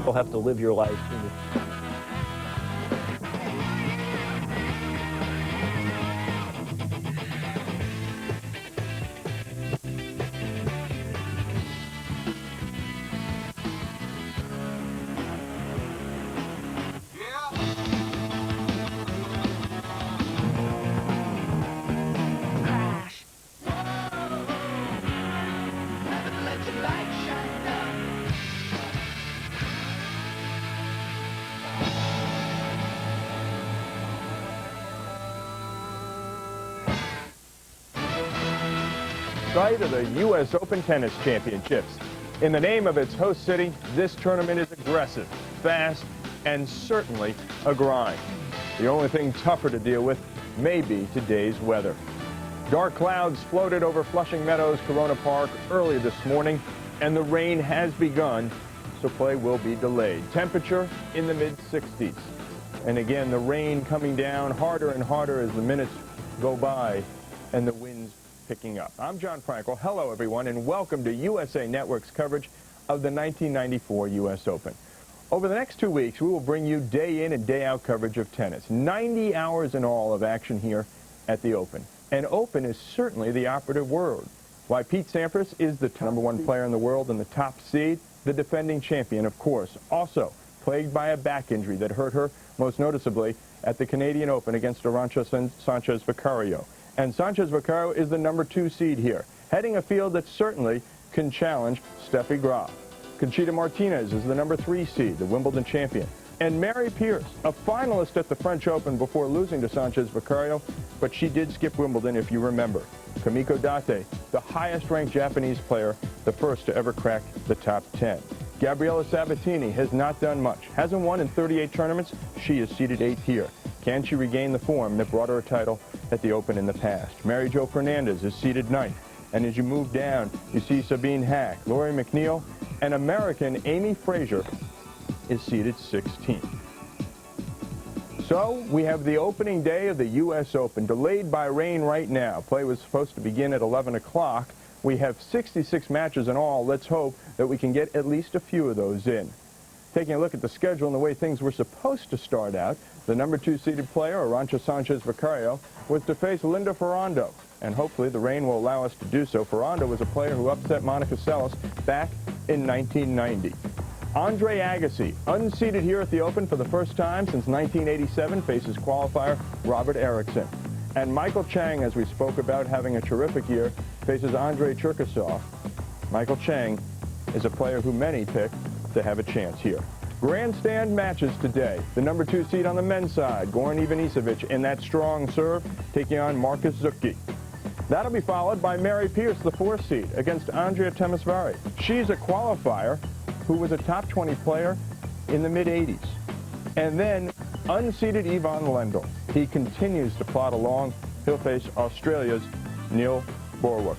You'll have to live your life. Site of the U.S. Open Tennis Championships. In the name of its host city, this tournament is aggressive, fast, and certainly a grind. The only thing tougher to deal with may be today's weather. Dark clouds floated over Flushing Meadows, Corona Park early this morning, and the rain has begun, so play will be delayed. Temperature in the mid-60s. And again, the rain coming down harder and harder as the minutes go by and the winds picking up. I'm John Frankel. Hello, everyone, and welcome to USA Network's coverage of the 1994 U.S. Open. Over the next 2 weeks, we will bring you day in and day out coverage of tennis. 90 hours in all of action here at the Open. And Open is certainly the operative word. Why Pete Sampras is the #1 player in the world and the top seed, the defending champion, of course. Also plagued by a back injury that hurt her, most noticeably at the Canadian Open against Arantxa Sanchez Vicario. And Sanchez Vicario is the #2 seed here, heading a field that certainly can challenge Steffi Graf. Conchita Martinez is the #3 seed, the Wimbledon champion. And Mary Pierce, a finalist at the French Open before losing to Sanchez Vicario, but she did skip Wimbledon, if you remember. Kamiko Date, the highest-ranked Japanese player, the first to ever crack the top 10. Gabriela Sabatini has not done much. Hasn't won in 38 tournaments. She is seeded 8th here. Can she regain the form that brought her a title at the Open in the past? Mary Jo Fernandez is seeded 9th. And as you move down, you see Sabine Hack, Lori McNeil, and American Amy Frazier is seeded 16th. So we have the opening day of the U.S. Open, delayed by rain right now. Play was supposed to begin at 11 o'clock. We have 66 matches in all. Let's hope that we can get at least a few of those in. Taking a look at the schedule and the way things were supposed to start out, the #2 seeded player, Arantxa Sanchez Vicario, was to face Linda Ferrando, and hopefully the rain will allow us to do so. Ferrando was a player who upset Monica Seles back in 1990. Andre Agassi, unseeded here at the Open for the first time since 1987, faces qualifier Robert Eriksson. And Michael Chang, as we spoke about having a terrific year, faces Andrei Cherkasov. Michael Chang is a player who many pick to have a chance here. Grandstand matches today. The #2 seed on the men's side, Goran Ivanisevic, in that strong serve, taking on Marcus Zutke. That'll be followed by Mary Pierce, the 4th seed, against Andrea Temesvari. She's a qualifier who was a top 20 player in the mid-80s. And then unseeded Ivan Lendl. He continues to plod along. He'll face Australia's Neil Borwick.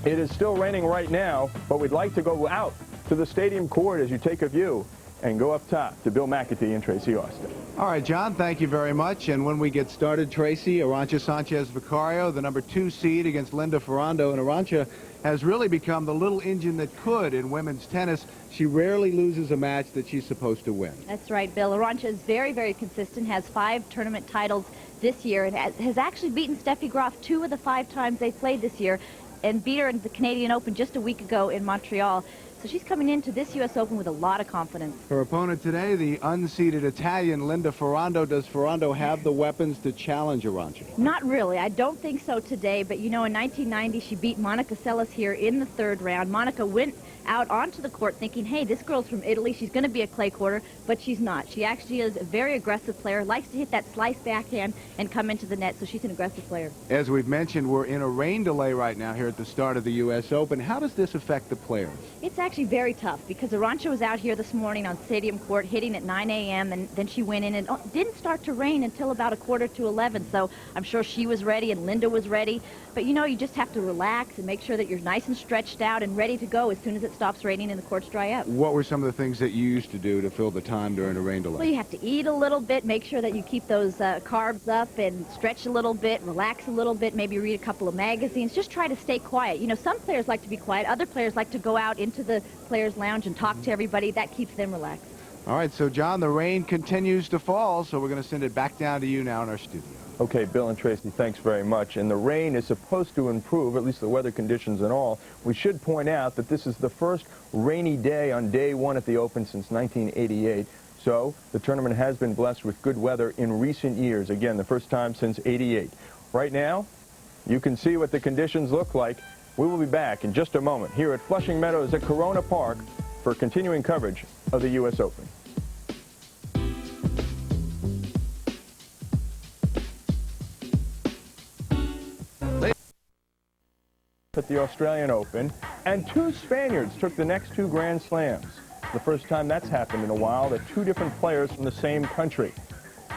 It is still raining right now, but we'd like to go out to the stadium court as you take a view and go up top to Bill McAtee and Tracy Austin. All right, John, thank you very much. And when we get started, Tracy, Arantxa Sanchez Vicario, the #2 seed against Linda Ferrando. And Arantxa has really become the little engine that could in women's tennis. She rarely loses a match that she's supposed to win. That's right, Bill. Arantxa is very, very consistent, has 5 tournament titles this year, and has actually beaten Steffi Graf 2 of the 5 times they played this year, and beat her in the Canadian Open just a week ago in Montreal. So she's coming into this U.S. Open with a lot of confidence. Her opponent today, the unseeded Italian Linda Ferrando. Does Ferrando have the weapons to challenge Arantxa? Not really. I don't think so today. But, you know, in 1990, she beat Monica Seles here in the 3rd round. Monica went out onto the court thinking, hey, this girl's from Italy. She's going to be a clay quarter, but she's not. She actually is a very aggressive player, likes to hit that slice backhand and come into the net, so she's an aggressive player. As we've mentioned, we're in a rain delay right now here at the start of the U.S. Open. How does this affect the players? It's actually very tough because Arantxa was out here this morning on Stadium Court hitting at 9 a.m. and then she went in and it didn't start to rain until about a quarter to 11, so I'm sure she was ready and Linda was ready. But, you know, you just have to relax and make sure that you're nice and stretched out and ready to go as soon as it stops raining and the courts dry up. What were some of the things that you used to do to fill the time during a rain delay? Well, you have to eat a little bit, make sure that you keep those carbs up and stretch a little bit, relax a little bit, maybe read a couple of magazines. Just try to stay quiet. You know, some players like to be quiet. Other players like to go out into the players' lounge and talk to everybody. That keeps them relaxed. All right, so John, the rain continues to fall, so we're going to send it back down to you now in our studio. Okay, Bill and Tracy, thanks very much. And the rain is supposed to improve, at least the weather conditions and all. We should point out that this is the first rainy day on day one at the Open since 1988. So the tournament has been blessed with good weather in recent years. Again, the first time since '88. Right now, you can see what the conditions look like. We will be back in just a moment here at Flushing Meadows at Corona Park for continuing coverage of the U.S. Open. At the Australian Open, and two Spaniards took the next two Grand Slams. The first time that's happened in a while that two different players from the same country.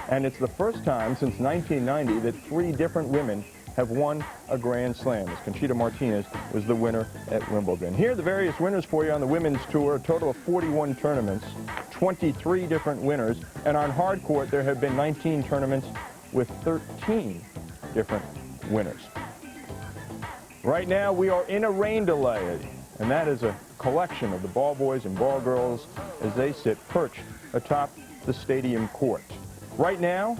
And it's the first time since 1990 that three different women have won a Grand Slam, as Conchita Martinez was the winner at Wimbledon. Here are the various winners for you on the women's tour, a total of 41 tournaments, 23 different winners, and on hard court there have been 19 tournaments with 13 different winners. Right now, we are in a rain delay, and that is a collection of the ball boys and ball girls as they sit perched atop the stadium court. Right now,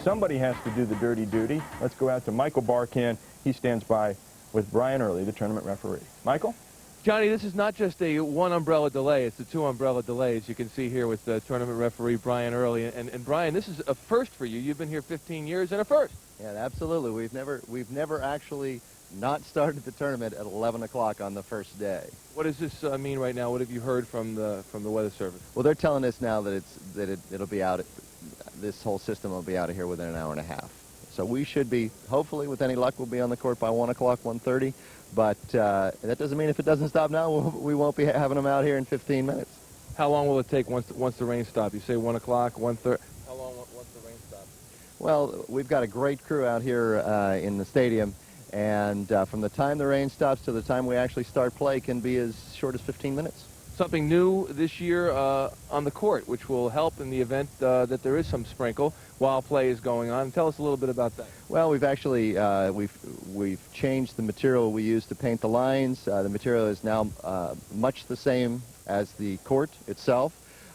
somebody has to do the dirty duty. Let's go out to Michael Barkan. He stands by with Brian Early, the tournament referee. Michael? Johnny, this is not just a one-umbrella delay. It's a two-umbrella delay, as you can see here with the tournament referee Brian Early. And Brian, this is a first for you. You've been here 15 years and a first. Yeah, absolutely. We've never actually not started the tournament at 11 o'clock on the first day. What does this mean right now? What have you heard from the Weather Service? Well, they're telling us now that it'll be out. This whole system will be out of here within an hour and a half. So we should be, hopefully, with any luck, we'll be on the court by 1 o'clock, 1:30. But that doesn't mean if it doesn't stop now, we won't be having them out here in 15 minutes. How long will it take once the rain stops? You say 1 o'clock, 1:30. How long once the rain stops? Well, we've got a great crew out here in the stadium. And from the time the rain stops to the time we actually start play can be as short as 15 minutes. Something new this year on the court, which will help in the event that there is some sprinkle while play is going on. Tell us a little bit about that. Well, we've actually we've changed the material we use to paint the lines. The material is now much the same as the court itself.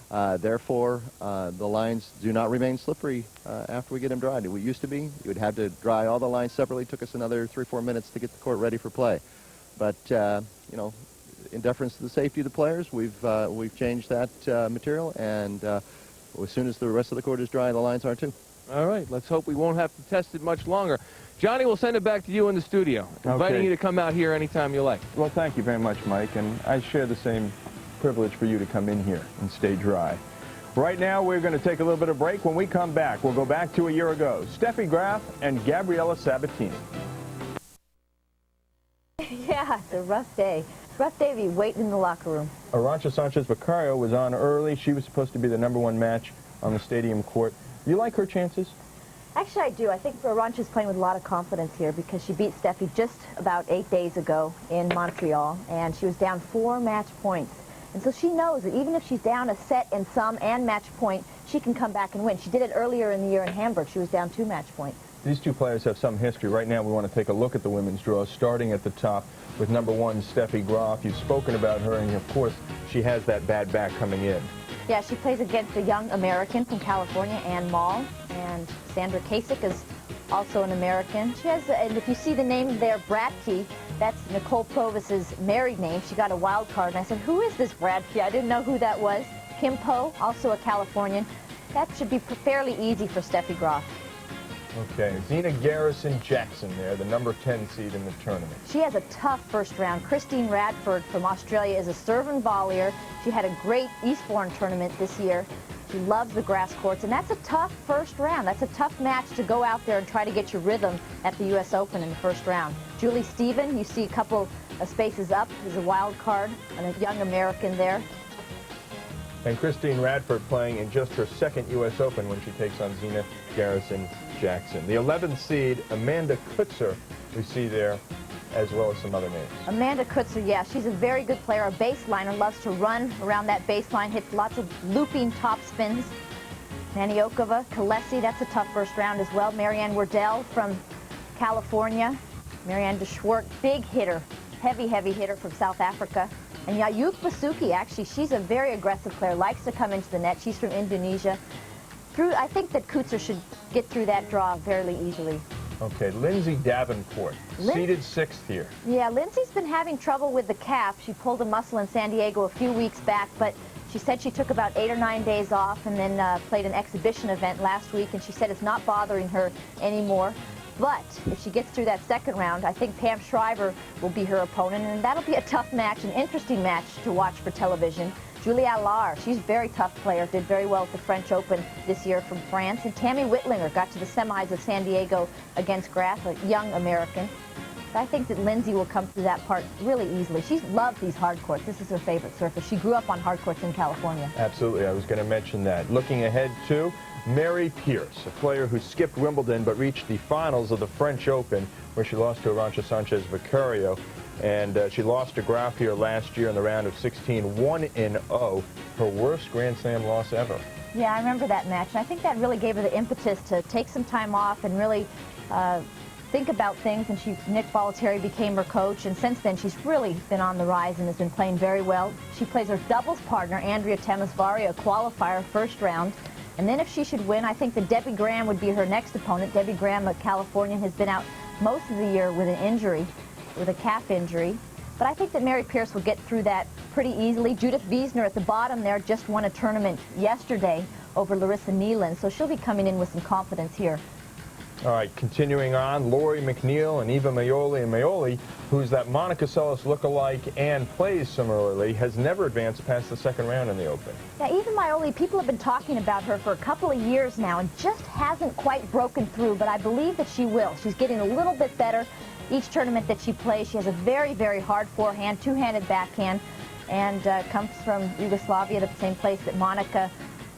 Therefore, the lines do not remain slippery after we get them dried. It used to be you would have to dry all the lines separately. It took us another 3 or 4 minutes to get the court ready for play. But you know, in deference to the safety of the players, we've changed that material, and as soon as the rest of the court is dry, the lines are too. All right, let's hope we won't have to test it much longer. Johnny, we'll send it back to you in the studio, inviting you to come out here anytime you like. Well, thank you very much, Mike, and I share the same privilege for you to come in here and stay dry. Right now, we're going to take a little bit of break. When we come back, we'll go back to a year ago. Steffi Graf and Gabriela Sabatini. Yeah, it's a rough day. Rough day to be waiting in the locker room. Arantxa Sanchez Vicario was on early. She was supposed to be the #1 match on the stadium court. You like her chances? Actually, I do. I think Arantxa's playing with a lot of confidence here because she beat Steffi just about 8 days ago in Montreal, and she was down 4 match points. And so she knows that even if she's down a set and some and match point, she can come back and win. She did it earlier in the year in Hamburg. She was down 2 match points. These two players have some history. Right now, we want to take a look at the women's draw, starting at the top with #1, Steffi Graf. You've spoken about her, and of course, she has that bad back coming in. Yeah, she plays against a young American from California, Ann Mall, and Sandra Kasich is also an American. She has, and if you see the name there, Bradke, that's Nicole Provis's married name. She got a wild card, and I said, who is this Bradke? I didn't know who that was. Kim Poe, also a Californian. That should be fairly easy for Steffi Graf. Okay, Zina Garrison-Jackson there, the #10 seed in the tournament. She has a tough first round. Christine Radford from Australia is a serve and volleyer. She had a great Eastbourne tournament this year. She loves the grass courts, and that's a tough first round. That's a tough match to go out there and try to get your rhythm at the U.S. Open in the first round. Julie Stephen, you see a couple of spaces up, is a wild card, and a young American there. And Christine Radford playing in just her second U.S. Open when she takes on Zina Garrison-Jackson. The 11th seed, Amanda Kutzer, we see there, as well as some other names. Amanda Kutzer, yeah, she's a very good player, a baseliner, loves to run around that baseline, hits lots of looping top spins. Maniokova, Kalesi, that's a tough first round as well. Marianne Wardell from California. Marianne de Schwart, big hitter, heavy hitter from South Africa. And Yayuk Basuki, actually, she's a very aggressive player, likes to come into the net. She's from Indonesia. I think that Kutzer should get through that draw fairly easily. Okay, Lindsay Davenport, seeded 6th here. Yeah, Lindsay's been having trouble with the calf. She pulled a muscle in San Diego a few weeks back, but she said she took about 8 or 9 days off and then played an exhibition event last week, and she said it's not bothering her anymore. But if she gets through that second round, I think Pam Shriver will be her opponent, and that'll be a tough match, an interesting match to watch for television. Julia Allard, she's a very tough player, did very well at the French Open this year from France. And Tammy Whitlinger got to the semis of San Diego against Graf, a young American. But I think that Lindsay will come through that part really easily. She loves these hard courts. This is her favorite surface. She grew up on hard courts in California. Absolutely, I was going to mention that. Looking ahead to Mary Pierce, a player who skipped Wimbledon but reached the finals of the French Open, where she lost to Arantxa Sanchez Vicario. And she lost to Graf here last year in the round of 16, 1-0, her worst Grand Slam loss ever. Yeah, I remember that match. And I think that really gave her the impetus to take some time off and really think about things. And Nick Bollettieri became her coach. And since then, she's really been on the rise and has been playing very well. She plays her doubles partner, Andrea Temesvari, a qualifier, first round. And then if she should win, I think that Debbie Graham would be her next opponent. Debbie Graham, a Californian, has been out most of the year with an injury, with a calf injury. But I think that Mary Pierce will get through that pretty easily. Judith Wiesner at the bottom there just won a tournament yesterday over Larisa Neiland, so she'll be coming in with some confidence here. All right, continuing on, Lori McNeil and Eva Maioli. And Maioli, who's that Monica Seles lookalike and plays similarly, has never advanced past the second round in the Open. Yeah, Eva Maioli, people have been talking about her for a couple of years now and just hasn't quite broken through, but I believe that she will. She's getting a little bit better each tournament that she plays. She has a very, very hard forehand, two-handed backhand, and comes from Yugoslavia, the same place that Monica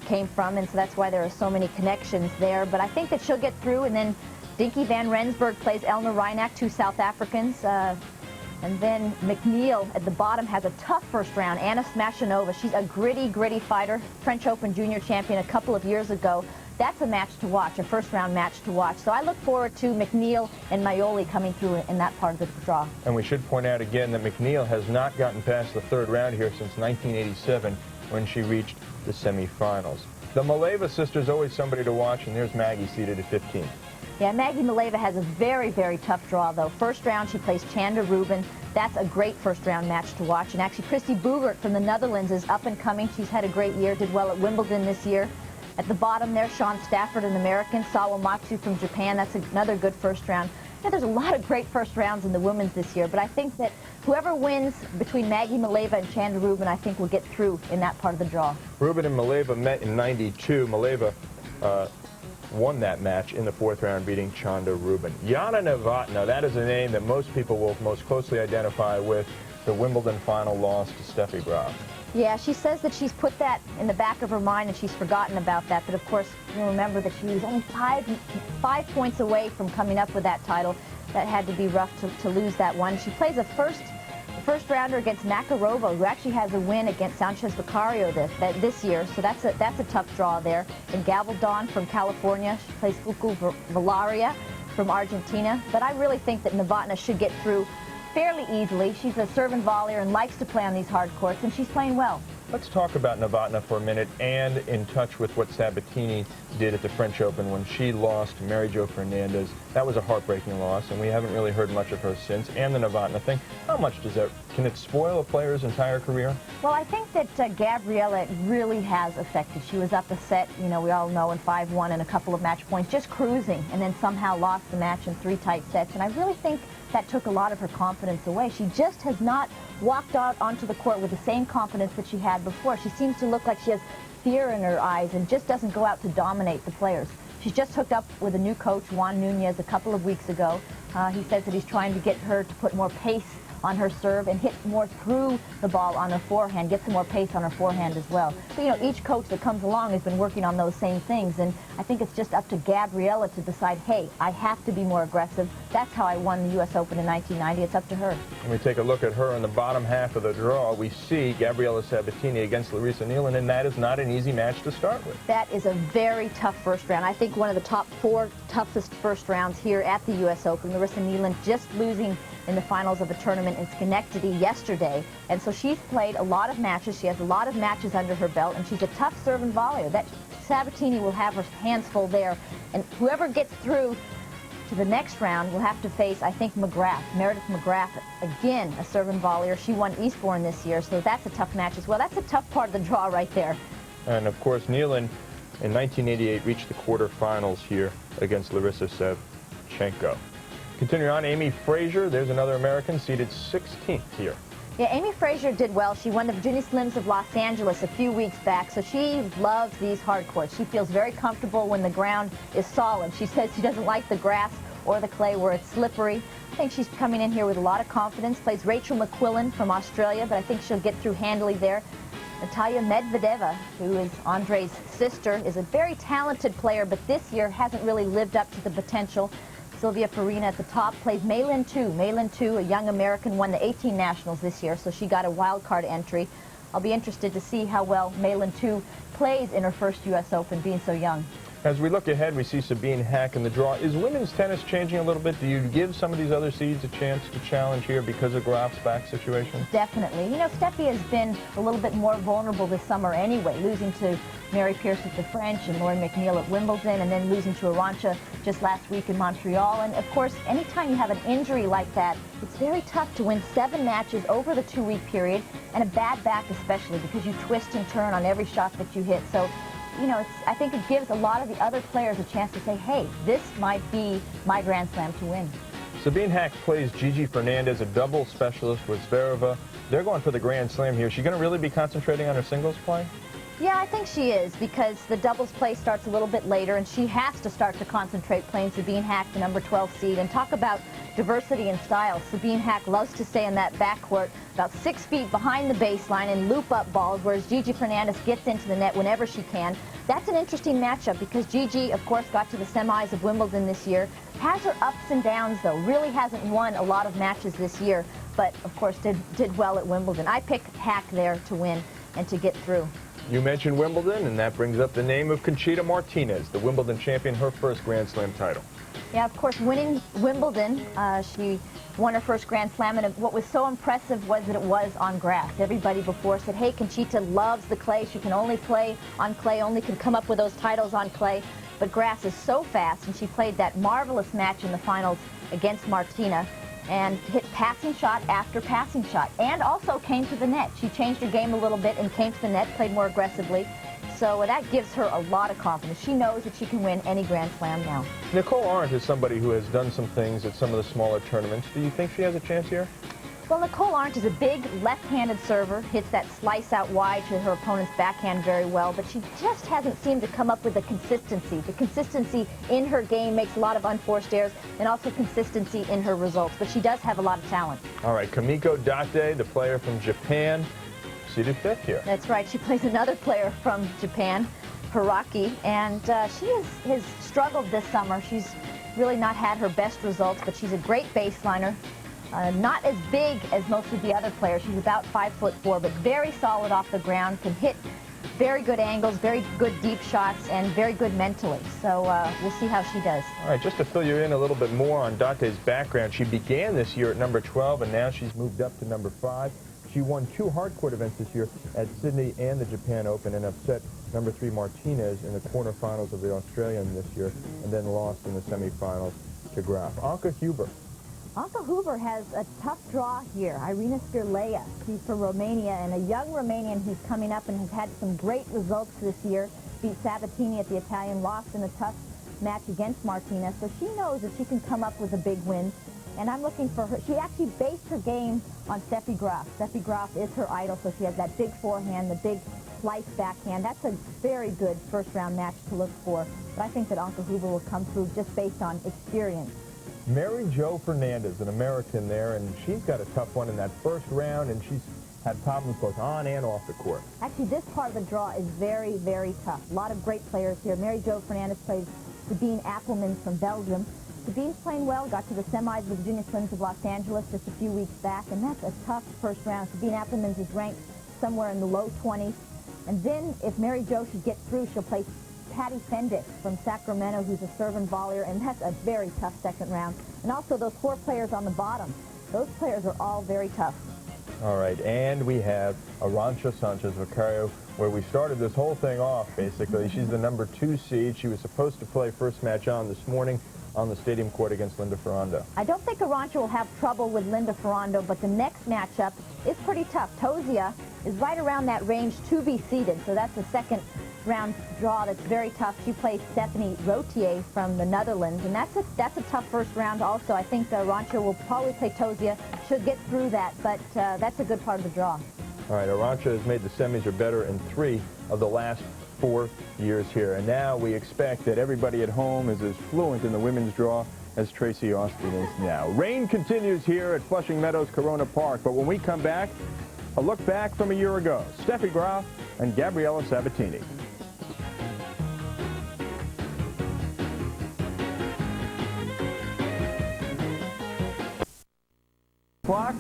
came from, and so that's why there are so many connections there. But I think that she'll get through, and then Dinky van Rensburg plays Elna Reinach, two South Africans. And then McNeil at the bottom has a tough first round. Anna Smashanova, she's a gritty fighter, French Open junior champion a couple of years ago. That's a match to watch, a first-round match to watch. So I look forward to McNeil and Maioli coming through in that part of the draw. And we should point out again that McNeil has not gotten past the third round here since 1987 when she reached the semifinals. The Maleeva sisters, always somebody to watch, and there's Maggie seated at 15. Yeah, Maggie Maleeva has a very, very tough draw, though. First round, she plays Chanda Rubin. That's a great first-round match to watch. And actually, Christy Boogert from the Netherlands is up and coming. She's had a great year, did well at Wimbledon this year. At the bottom there, Sean Stafford, an American. Sawamatsu from Japan. That's another good first round. Yeah, there's a lot of great first rounds in the women's this year, but I think that whoever wins between Maggie Maleeva and Chanda Rubin, I think will get through in that part of the draw. Rubin and Maleeva met in '92. Maleeva won that match in the fourth round, beating Chanda Rubin. Jana Novotná, that is a name that most people will most closely identify with the Wimbledon final loss to Steffi Graf. Yeah, she says that she's put that in the back of her mind and she's forgotten about that. But of course, you'll remember that she was only five points away from coming up with that title. That had to be rough to lose that one. She plays a first rounder against Makarova, who actually has a win against Sanchez Vicario this year. So that's a tough draw there. And Gabaldon from California, she plays Uku Valaria from Argentina. But I really think that Novotná should get through fairly easily. She's a serve and volleyer and likes to play on these hard courts, and she's playing well. Let's talk about Novotná for a minute, and in touch with what Sabatini did at the French Open when she lost to Mary Jo Fernandez. That was a heartbreaking loss, and we haven't really heard much of her since. And the Novotná thing, how much does that, can it spoil a player's entire career? Well, I think that Gabriela really has affected. She was up a set, you know, we all know, in 5-1 and a couple of match points, just cruising, and then somehow lost the match in 3 tight sets. And I really think that took a lot of her confidence away. She just has not walked out onto the court with the same confidence that she had before. She seems to look like she has fear in her eyes and just doesn't go out to dominate the players. She's just hooked up with a new coach, Juan Nunez, a couple of weeks ago. He says that he's trying to get her to put more pace on her serve and hit more through the ball on her forehand, get some more pace on her forehand as well. So, you know, each coach that comes along has been working on those same things, and I think it's just up to Gabriela to decide, hey, I have to be more aggressive. That's how I won the U.S. Open in 1990. It's up to her. When we take a look at her in the bottom half of the draw, we see Gabriela Sabatini against Larisa Neiland, and that is not an easy match to start with. That is a very tough first round. I think one of the top 4 toughest first rounds here at the U.S. Open. Larisa Neiland just losing in the finals of a tournament in Schenectady yesterday. And so she's played a lot of matches. She has a lot of matches under her belt, and she's a tough serve and volleyer. That Sabatini will have her hands full there. And whoever gets through to the next round will have to face, I think, Meredith McGrath, again, a serve and volleyer. She won Eastbourne this year, so that's a tough match as well. That's a tough part of the draw right there. And, of course, Neiland in 1988 reached the quarterfinals here against Larisa Savchenko. Continuing on, Amy Frazier, there's another American, seeded 16th here. Yeah, Amy Frazier did well. She won the Virginia Slims of Los Angeles a few weeks back, so she loves these hard courts. She feels very comfortable when the ground is solid. She says she doesn't like the grass or the clay where it's slippery. I think she's coming in here with a lot of confidence. Plays Rachel McQuillan from Australia, but I think she'll get through handily there. Natalia Medvedeva, who is Andre's sister, is a very talented player, but this year hasn't really lived up to the potential. Sylvia Farina at the top plays Maylin Tu. Maylin Tu, a young American, won the 18 Nationals this year, so she got a wild card entry. I'll be interested to see how well Maylin Tu plays in her first U.S. Open, being so young. As we look ahead, we see Sabine Hack in the draw. Is women's tennis changing a little bit? Do you give some of these other seeds a chance to challenge here because of Graf's back situation? Definitely. You know, Steffi has been a little bit more vulnerable this summer anyway, losing to Mary Pierce at the French and Lauren McNeil at Wimbledon, and then losing to Arantxa just last week in Montreal. And, of course, anytime you have an injury like that, it's very tough to win 7 matches over the 2-week period, and a bad back especially, because you twist and turn on every shot that you hit. So, you know, I think it gives a lot of the other players a chance to say, hey, this might be my Grand Slam to win. Sabine Hack plays Gigi Fernandez, a double specialist with Zvereva. They're going for the Grand Slam here. Is she going to really be concentrating on her singles play? Yeah, I think she is, because the doubles play starts a little bit later, and she has to start to concentrate playing Sabine Hack, the number 12 seed. And talk about diversity in style. Sabine Hack loves to stay in that backcourt about 6 feet behind the baseline and loop up balls, whereas Gigi Fernandez gets into the net whenever she can. That's an interesting matchup, because Gigi, of course, got to the semis of Wimbledon this year. Has her ups and downs, though. Really hasn't won a lot of matches this year, but, of course, did well at Wimbledon. I pick Hack there to win and to get through. You mentioned Wimbledon, and that brings up the name of Conchita Martinez, the Wimbledon champion, her first Grand Slam title. Yeah, of course, winning Wimbledon, she won her first Grand Slam, and what was so impressive was that it was on grass. Everybody before said, hey, Conchita loves the clay. She can only play on clay, only can come up with those titles on clay. But grass is so fast, and she played that marvelous match in the finals against Martina and hit passing shot after passing shot, and also came to the net. She changed her game a little bit and came to the net, played more aggressively. So that gives her a lot of confidence. She knows that she can win any Grand Slam now. Nicole Arndt is somebody who has done some things at some of the smaller tournaments. Do you think she has a chance here? Well, Nicole Arndt is a big left-handed server, hits that slice out wide to her opponent's backhand very well, but she just hasn't seemed to come up with the consistency. The consistency in her game makes a lot of unforced errors, and also consistency in her results, but she does have a lot of talent. All right, Kamiko Date, the player from Japan, seated 5th here. That's right. She plays another player from Japan, Hiraki, and she has struggled this summer. She's really not had her best results, but she's a great baseliner. Not as big as most of the other players. She's about 5'4", but very solid off the ground, can hit very good angles, very good deep shots, and very good mentally. So we'll see how she does. All right, just to fill you in a little bit more on Date's background, she began this year at number 12, and now she's moved up to number 5. She won 2 hardcourt events this year at Sydney and the Japan Open, and upset number 3 Martinez in the quarterfinals of the Australian this year, and then lost in the semifinals to Graf. Anke Huber. Anke Huber has a tough draw here. Irina Skirleja, she's from Romania, and a young Romanian who's coming up and has had some great results this year. Beat Sabatini at the Italian, lost in a tough match against Martina, so she knows that she can come up with a big win. And I'm looking for her. She actually based her game on Steffi Graf. Steffi Graf is her idol, so she has that big forehand, the big slice backhand. That's a very good first-round match to look for. But I think that Anke Huber will come through just based on experience. Mary Jo Fernandez, an American there, and she's got a tough one in that first round, and she's had problems both on and off the court. Actually, this part of the draw is very, very tough. A lot of great players here. Mary Jo Fernandez plays Sabine Appelmans from Belgium. Sabine's playing well, got to the semis of the Virginia Slims of Los Angeles just a few weeks back, and that's a tough first round. Sabine Appelmans is ranked somewhere in the low 20s. And then, if Mary Jo should get through, she'll play Patty Fendick from Sacramento, who's a serve and volleyer, and that's a very tough second round. And also those 4 players on the bottom, Those players are all very tough. All right, and we have Arantxa Sanchez Vicario, where we started this whole thing off, basically. She's the number 2 seed. She was supposed to play first match on this morning on the stadium court against Linda Ferrando. I don't think Arantxa will have trouble with Linda Ferrando, but the next matchup is pretty tough. Tozia is right around that range to be seeded, so that's the second round draw that's very tough. She plays Stephanie Rotier from the Netherlands, and that's a tough first round also. I think Arantxa will probably play Tozia, should get through that, but that's a good part of the draw. All right, Arantxa has made the semis or better in 3 of the last 4 years here, and now we expect that everybody at home is as fluent in the women's draw as Tracy Austin is now. Rain continues here at Flushing Meadows Corona Park, but when we come back, a look back from a year ago. Steffi Graf and Gabriela Sabatini.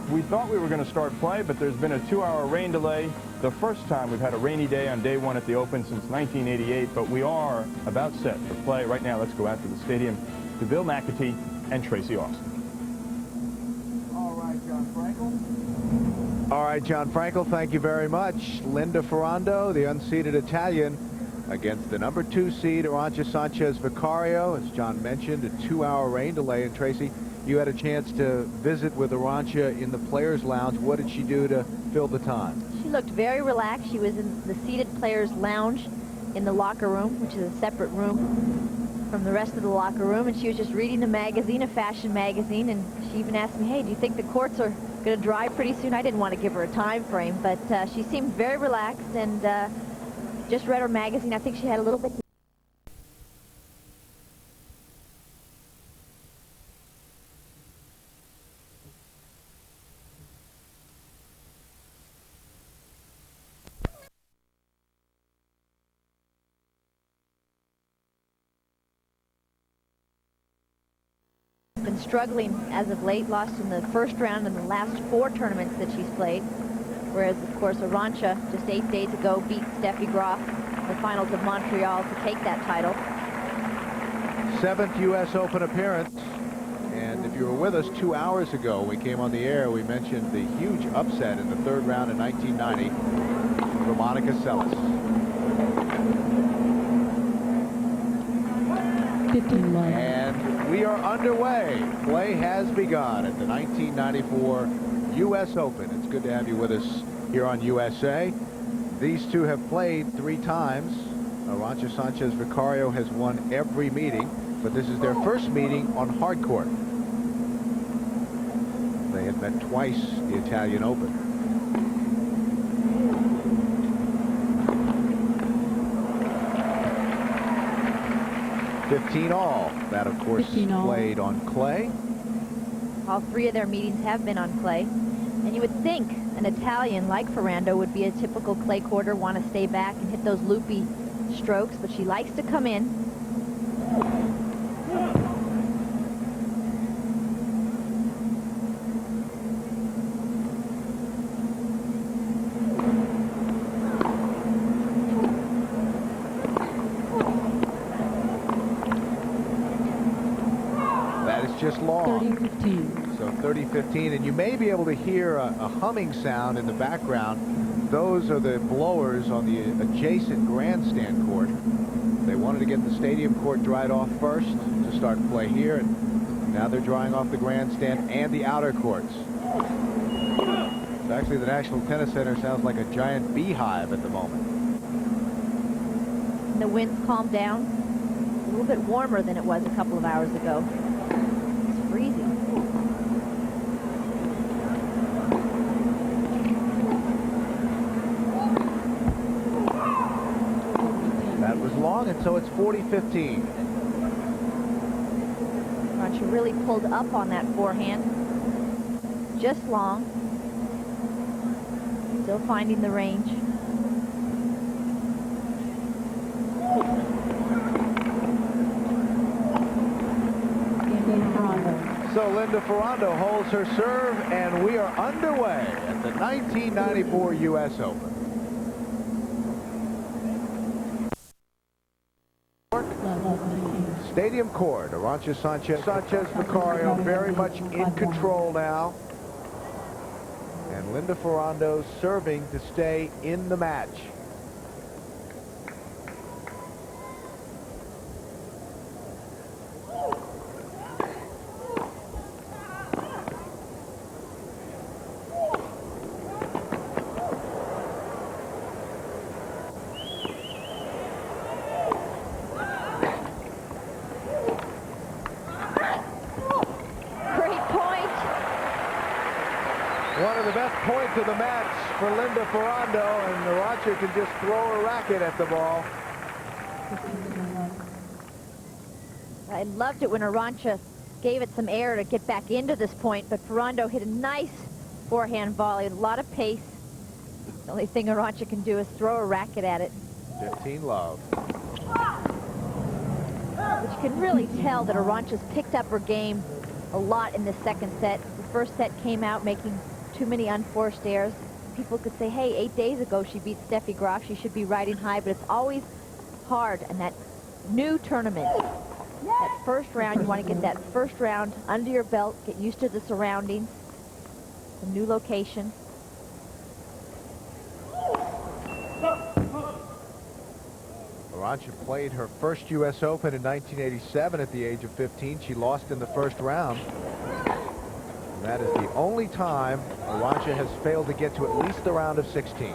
We thought we were going to start play, but there's been a 2-hour rain delay. The first time we've had a rainy day on day 1 at the Open since 1988, but we are about set for play. Right now, let's go out to the stadium to Bill McAtee and Tracy Austin. All right, John Frankel. All right, John Frankel, thank you very much. Linda Ferrando, the unseeded Italian, against the number 2 seed, Arantxa Sanchez Vicario. As John mentioned, a 2-hour rain delay. And Tracy, you had a chance to visit with Arantxa in the Players' Lounge. What did she do to fill the time? She looked very relaxed. She was in the seated Players' Lounge in the locker room, which is a separate room from the rest of the locker room, and she was just reading the magazine, a fashion magazine, and she even asked me, hey, do you think the courts are going to dry pretty soon? I didn't want to give her a time frame, but she seemed very relaxed and just read her magazine. I think she had a little bit. Been struggling as of late, lost in the first round in the last 4 tournaments that she's played, whereas of course Arantxa just 8 days ago beat Steffi Graf in the finals of Montreal to take that title. 7th U.S. Open appearance, and if you were with us 2 hours ago when we came on the air, we mentioned the huge upset in the 3rd round in 1990 for Monica Seles. 15 love. And we are underway. Play has begun at the 1994 U.S. Open. It's good to have you with us here on USA. These two have played 3 times. Arantxa Sanchez Vicario has won every meeting, but this is their first meeting on hard court. They had met twice the Italian Open. all. That, of course, played on clay. All 3 of their meetings have been on clay. And you would think an Italian like Ferrando would be a typical clay courter, want to stay back and hit those loopy strokes, but she likes to come in. Just long. 30-15. So 30-15, and you may be able to hear a humming sound in the background. Those are the blowers on the adjacent grandstand court. They wanted to get the stadium court dried off first to start play here, and now they're drying off the grandstand and the outer courts. Actually, the National Tennis Center sounds like a giant beehive at the moment. And the wind's calmed down. A little bit warmer than it was a couple of hours ago. Freezing. That was long, and so it's 40-15. Arantxa really pulled up on that forehand. Just long. Still finding the range. So Linda Ferrando holds her serve, and we are underway at the 1994 U.S. Open. Stadium court. Arantxa Sanchez Vicario very much in control now. Linda Ferrando serving to stay in the match. One of the best points of the match for Linda Ferrando, and Arantxa can just throw a racket at the ball. I loved it when Arantxa gave it some air to get back into this point, but Ferrando hit a nice forehand volley with a lot of pace. The only thing Arantxa can do is throw a racket at it. 15 love. But you can really tell that Arantxa's picked up her game a lot in the second set. The first set came out making too many unforced errors. People could say, hey, 8 days ago she beat Steffi Graf. She should be riding high, but it's always hard. And that new tournament, that first round, you want to get that first round under your belt, get used to the surroundings, the new location. Arantxa played her first U.S. Open in 1987 at the age of 15. She lost in the first round. And that is the only time Arantxa has failed to get to at least the round of 16.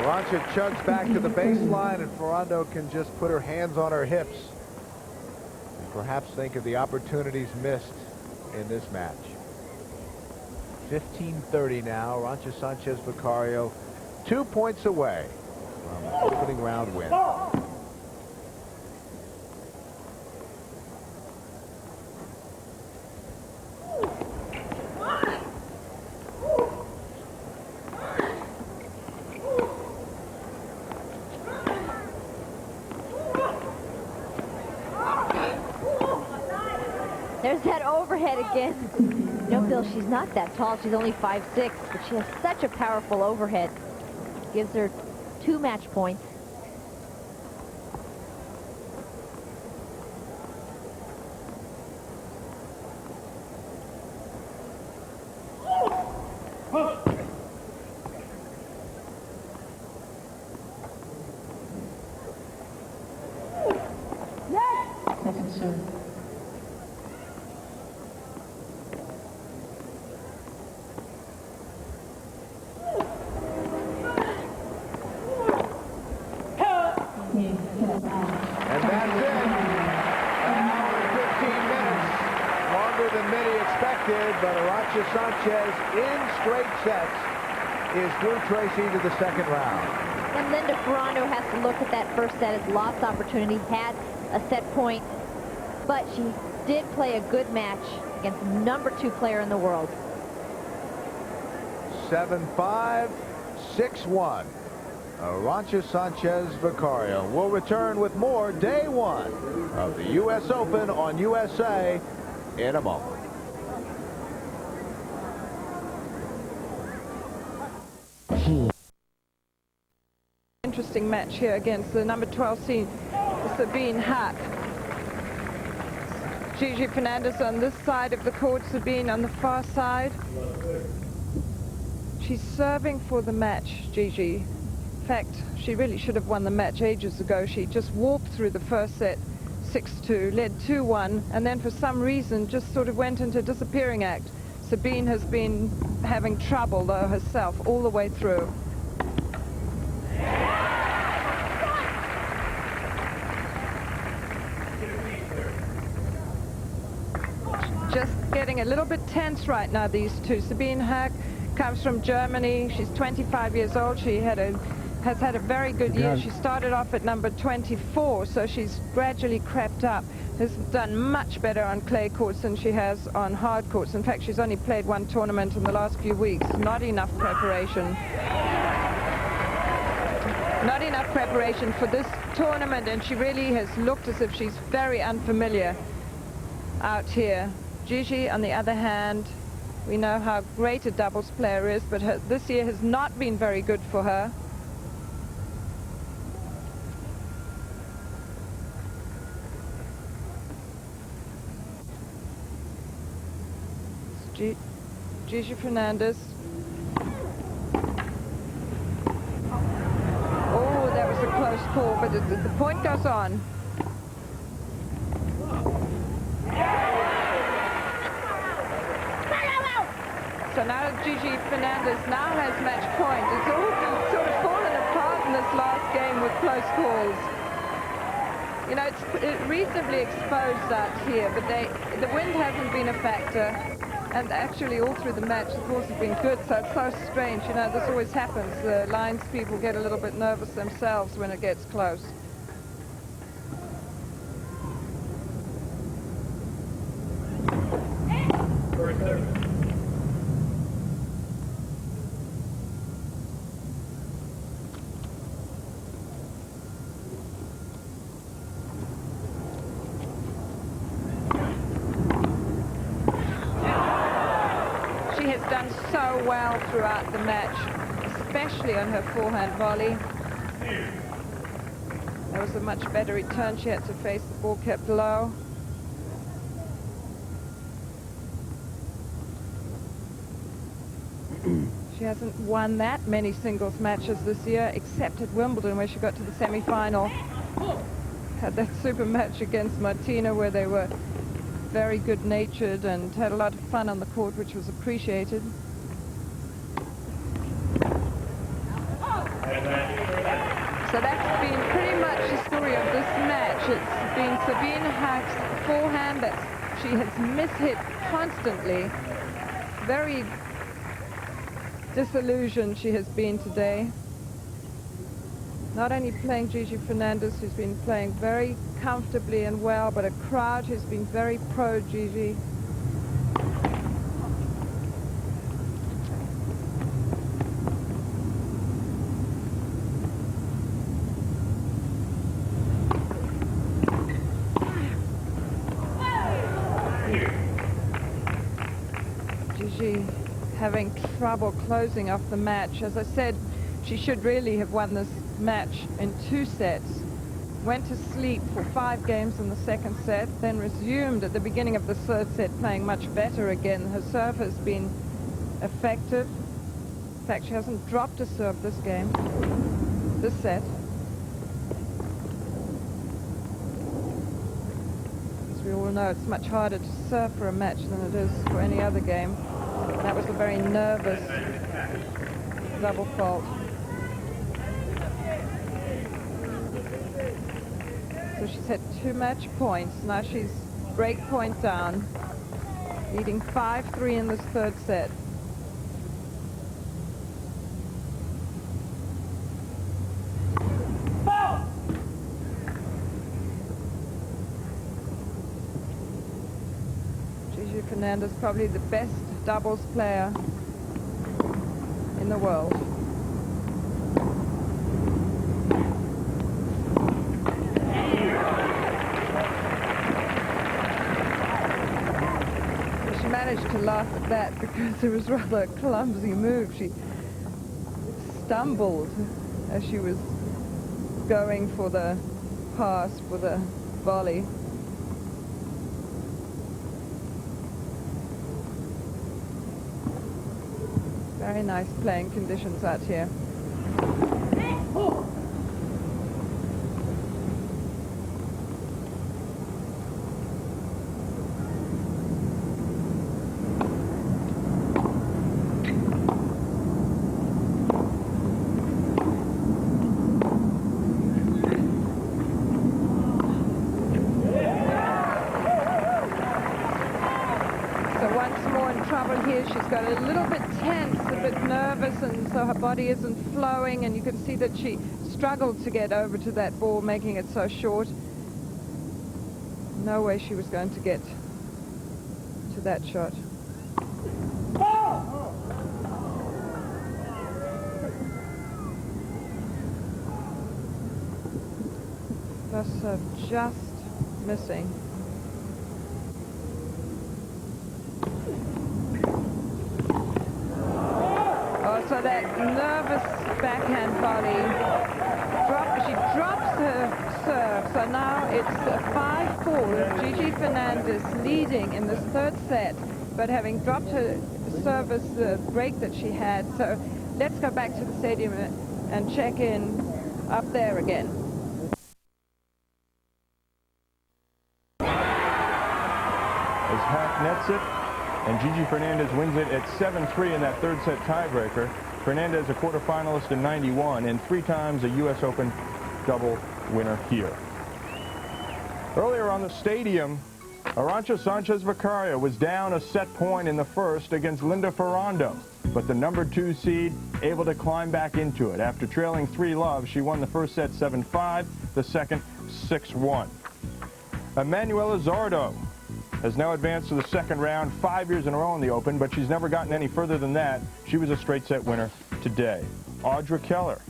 Arantxa chugs back to the baseline, and Ferrando can just put her hands on her hips and perhaps think of the opportunities missed in this match. 15:30 now. Arantxa Sanchez Vicario 2 points away from an opening round win. There's that overhead again. You know, Bill, she's not that tall. She's only 5'6", but she has such a powerful overhead. Gives her 2 match points. Second serve. And that's it. An hour and 15 minutes. Longer than many expected, but Arantxa Sanchez in straight sets is through Tracy to the second round. And Linda Ferrando has to look at that first set as lost opportunity, had a set point, but she did play a good match against the #2 player in the world. 7-5, 6-1. Arantxa Sanchez Vicario will return with more day one of the U.S. Open on USA in a moment. Interesting match here against the #12 seed, Sabine Hack. Gigi Fernandez on this side of the court, Sabine on the far side. She's serving for the match, Gigi. In fact, she really should have won the match ages ago. She just walked through the first set 6-2, led 2-1, and then for some reason just sort of went into a disappearing act. Sabine has been having trouble, though, herself all the way through. Just getting a little bit tense right now, these two. Sabine Hack comes from Germany. She's 25 years old. She has had a very good year. She started off at number 24, so she's gradually crept up. Has done much better on clay courts than she has on hard courts. In fact, she's only played one tournament in the last few weeks. Not enough preparation. Not enough preparation for this tournament, and she really has looked as if she's very unfamiliar out here. Gigi, on the other hand, we know how great a doubles player is, but this year has not been very good for her. Gigi Fernandez. Oh, that was a close call, but the point goes on. So now Gigi Fernandez now has match point. It's all sort of fallen apart in this last game with close calls. You know, it's reasonably exposed out here, but the wind hasn't been a factor. And actually, all through the match, the course has been good, so it's so strange. You know, this always happens. The lines people get a little bit nervous themselves when it gets close. Well throughout the match, especially on her forehand volley. That was a much better return. She had to face the ball kept low. She hasn't won that many singles matches this year, except at Wimbledon, where she got to the semi-final. Had that super match against Martina, where they were very good-natured and had a lot of fun on the court, which was appreciated. So that's been pretty much the story of this match. It's been Sabine Hack's forehand that she has mishit constantly. Very disillusioned she has been today. Not only playing Gigi Fernandez, who's been playing very comfortably and well, but a crowd who's been very pro-Gigi. Having trouble closing off the match. As I said, she should really have won this match in 2 sets. Went to sleep for 5 games in the second set, then resumed at the beginning of the third set playing much better again. Her serve has been effective. In fact, she hasn't dropped a serve this game, this set. As we all know, it's much harder to serve for a match than it is for any other game. That was a very nervous double fault. So she's had 2 match points. Now she's break point down, leading 5-3 in this third set. Gigi Fernandez, probably the best doubles player in the world. She managed to laugh at that because it was rather a clumsy move. She stumbled as she was going for the pass for the volley. Very nice playing conditions out here. So once more in trouble here. She's got a little bit tense, a bit nervous, and so her body isn't flowing, and you can see that she struggled to get over to that ball, making it so short. No way she was going to get to that shot. First serve just missing. that nervous backhand volley. She drops her serve, so now it's 5-4. Gigi Fernandez leading in this third set, but having dropped her service, the break that she had. So let's go back to the stadium and check in up there again. As Hack nets it, and Gigi Fernandez wins it at 7-3 in that third set tiebreaker. Fernandez, a quarterfinalist in '91 and 3 times a U.S. Open double winner here. Earlier on the stadium, Arantxa Sanchez Vicario was down a set point in the first against Linda Ferrando, but the number 2 seed able to climb back into it. After trailing 3-love, she won the first set 7-5, the second 6-1. Emanuela Zardo has now advanced to the second round 5 years in a row in the Open, but she's never gotten any further than that. She was a straight set winner today. Audra Keller,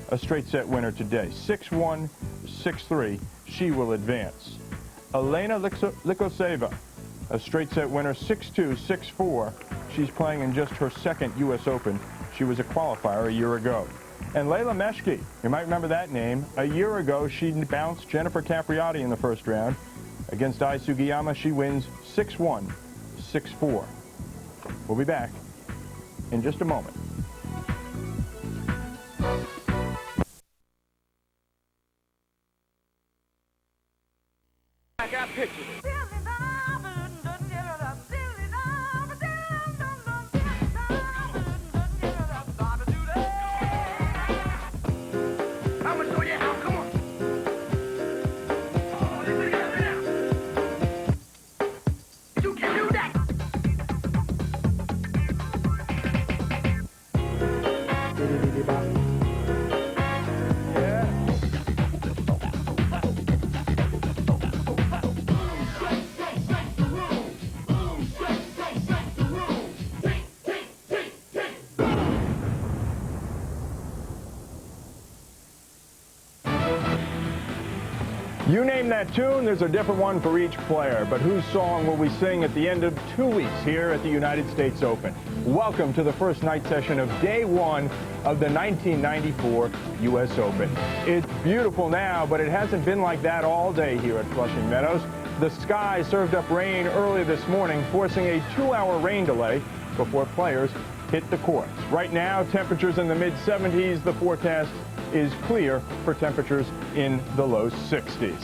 a straight set winner today. 6-1, 6-3, she will advance. Elena Likoseva, a straight set winner, 6-2, 6-4. She's playing in just her second U.S. Open. She was a qualifier a year ago. And Leila Meshki, you might remember that name. A year ago, she bounced Jennifer Capriati in the first round. Against Ai Sugiyama, she wins 6-1, 6-4. We'll be back in just a moment. I got pictures. You name that tune, there's a different one for each player. But whose song will we sing at the end of 2 weeks here at the United States Open? Welcome to the first night session of day 1 of the 1994 U.S. Open. It's beautiful now, but it hasn't been like that all day here at Flushing Meadows. The sky served up rain early this morning, forcing a 2-hour rain delay before players hit the courts. Right now, temperatures in the mid-70s. The forecast is clear for temperatures in the low 60s.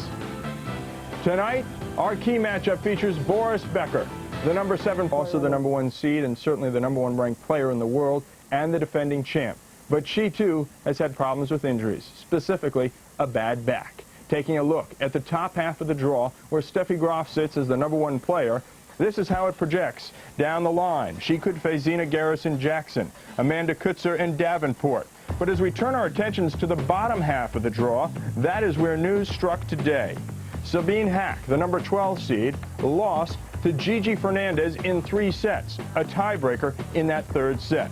Tonight, our key matchup features Boris Becker, the number 7, also the number 1 seed and certainly the number 1 ranked player in the world and the defending champ. But she too has had problems with injuries, specifically a bad back. Taking a look at the top half of the draw where Steffi Graf sits as the number 1 player, this is how it projects. Down the line, she could face Zina Garrison-Jackson, Amanda Kutzer, and Davenport. But as we turn our attentions to the bottom half of the draw, that is where news struck today. Sabine Hack, the number 12 seed, lost to Gigi Fernandez in 3 sets, a tiebreaker in that third set.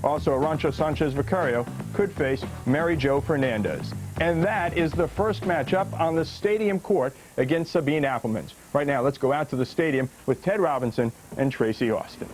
Also, Arantxa Sanchez Vicario could face Mary Jo Fernandez. And that is the first matchup on the stadium court against Sabine Appelmans. Right now, let's go out to the stadium with Ted Robinson and Tracy Austin.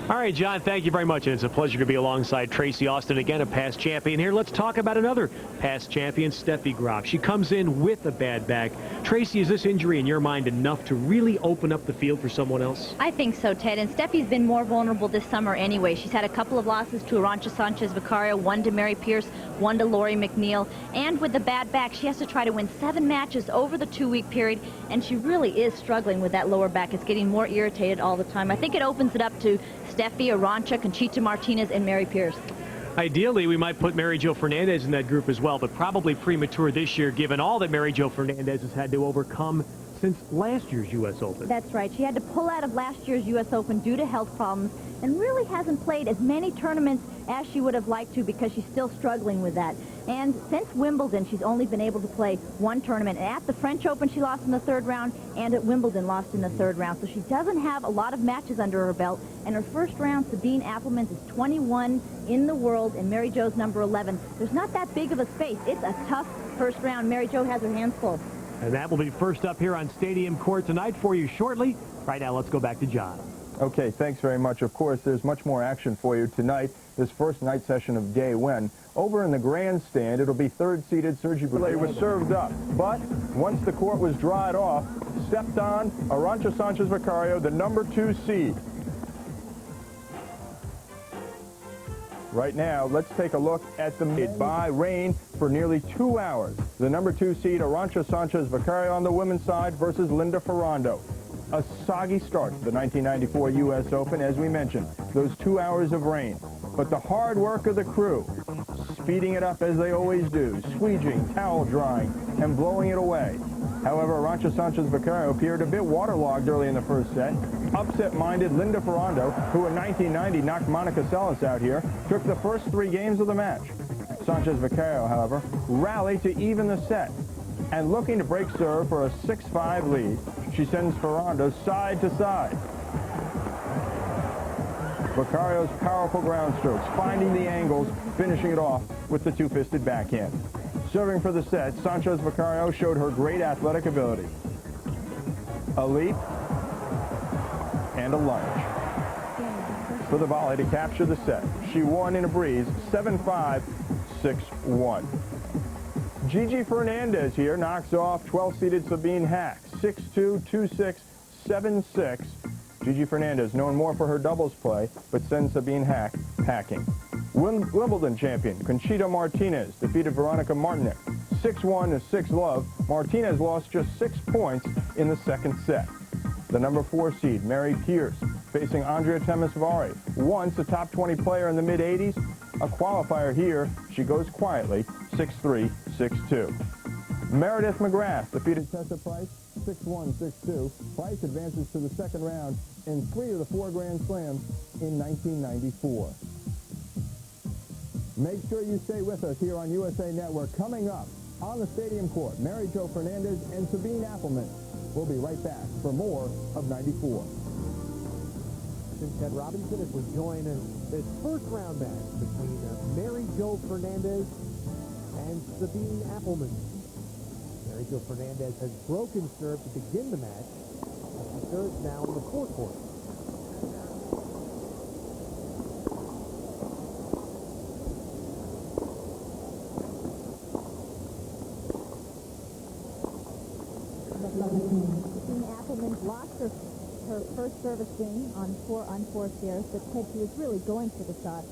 All right, John, thank you very much. And it's a pleasure to be alongside Tracy Austin, again, a past champion here. Let's talk about another past champion, Steffi Graf. She comes in with a bad back. Tracy, is this injury in your mind enough to really open up the field for someone else? I think so, Ted. And Steffi's been more vulnerable this summer anyway. She's had a couple of losses to Arantxa Sanchez Vicario, 1 to Mary Pierce, 1 to Lori McNeil. And with the bad back, she has to try to win 7 matches over the 2-week period. And she really is struggling with that lower back. It's getting more irritated all the time. I think it opens it up to Steffi, Arantxa, Conchita Martinez, and Mary Pierce. Ideally, we might put Mary Jo Fernandez in that group as well, but probably premature this year, given all that Mary Jo Fernandez has had to overcome since last year's U.S. Open. That's right. She had to pull out of last year's U.S. Open due to health problems and really hasn't played as many tournaments as she would have liked to because she's still struggling with that. And since Wimbledon, she's only been able to play 1 tournament. At the French Open, she lost in the 3rd round, and at Wimbledon, lost in the 3rd round. So she doesn't have a lot of matches under her belt. And her first round, Sabine Appelmans, is 21 in the world, and Mary Jo's number 11. There's not that big of a space. It's a tough first round. Mary Jo has her hands full. And that will be first up here on Stadium Court tonight for you shortly. Right now, let's go back to John. Okay, thanks very much. Of course, there's much more action for you tonight, this first night session of day one. Over in the grandstand, it'll be third-seeded Sergi Boulet was served up. But once the court was dried off, stepped on Arantxa Sanchez Vicario, the number 2 seed. Right now, let's take a look at the mid-by rain for nearly 2 hours. The number 2 seed, Arantxa Sanchez Vicario on the women's side versus Linda Ferrando. A soggy start to the 1994 U.S. Open, as we mentioned. Those 2 hours of rain. But the hard work of the crew, speeding it up as they always do, squeegeeing, towel drying, and blowing it away. However, Arantxa Sanchez Vicario appeared a bit waterlogged early in the first set. Upset-minded Linda Ferrando, who in 1990 knocked Monica Seles out here, took the first 3 games of the match. Sanchez Vicario, however, rallied to even the set. And looking to break serve for a 6-5 lead, she sends Ferrando side to side. Vicario's powerful ground strokes, finding the angles, finishing it off with the two-fisted backhand. Serving for the set, Sanchez Vicario showed her great athletic ability. A leap and a lunge for the volley to capture the set. She won in a breeze, 7-5, 6-1. Gigi Fernandez here knocks off 12-seeded Sabine Hack, 6-2, 2-6, 7-6. Gigi Fernandez, known more for her doubles play, but sends Sabine Hack packing. Wimbledon champion Conchita Martinez defeated Veronica Martinek, 6-1 to 6-love. Martinez lost just 6 points in the second set. The number 4 seed, Mary Pierce, facing Andrea Temesvari, once a top 20 player in the mid-'80s. A qualifier here, she goes quietly, 6-3, 6-2. Meredith McGrath defeated Tessa Price, 6-1, 6-2. Price advances to the second round in 3 of the 4 Grand Slams in 1994. Make sure you stay with us here on USA Network. Coming up on the stadium court, Mary Jo Fernandez and Sabine Appelmans. We'll be right back for more of 94. Ted Robinson as we join this first round match between Mary Jo Fernandez and Sabine Appelmans. Mary Jo Fernandez has broken serve to begin the match. She serves now in the forecourt. Sabine Appelmans lost her first service game on unforced errors, but said she was really going for the shot.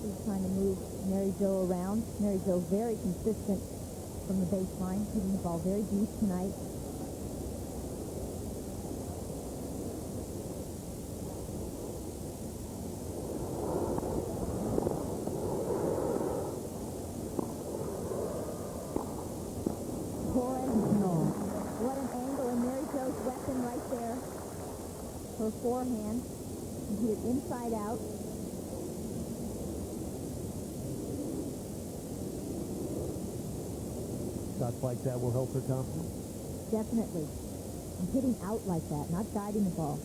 She was trying to move Mary Jo around. Mary Jo very consistent from the baseline, hitting the ball very deep tonight. What an angle, and Mary Jo's weapon right there. Her forehand. You hit it inside out. Shots like that will help her confidence? Definitely. And hitting out like that, not guiding the ball.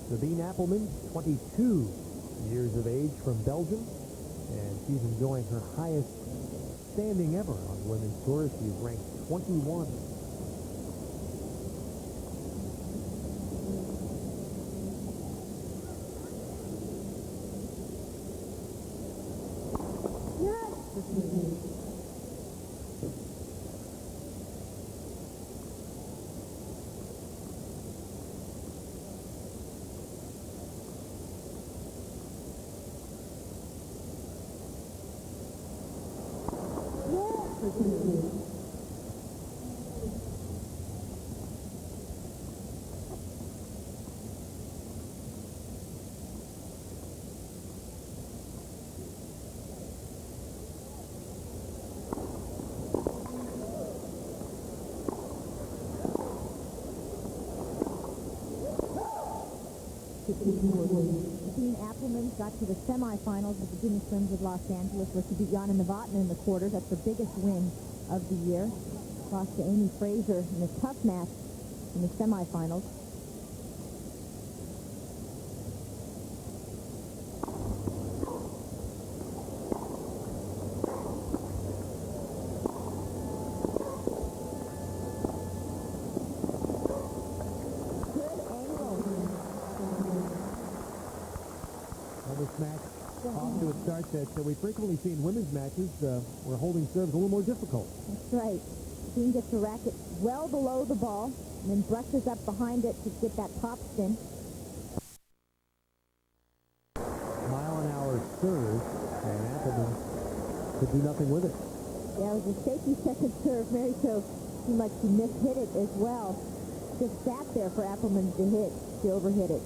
Sabine Appelmans, 22 years of age, from Belgium, and she's enjoying her highest standing ever on the women's tour. She's ranked 21. Sabine Appelmans got to the semifinals of the Guinness Slims of Los Angeles, where she beat Jana Novotná in the quarters. That's the biggest win of the year. Lost to Amy Fraser in a tough match in the semifinals. This match off to a start that we frequently see in women's matches where holding serves a little more difficult. That's right. Sabine gets the racket well below the ball and then brushes up behind it to get that top spin. Mile-an-hour serve, and Appelmans could do nothing with it. Yeah, it was a shaky second serve. Mary Jo seemed like she mishit it as well. Just sat there for Appelmans to hit. She overhit it.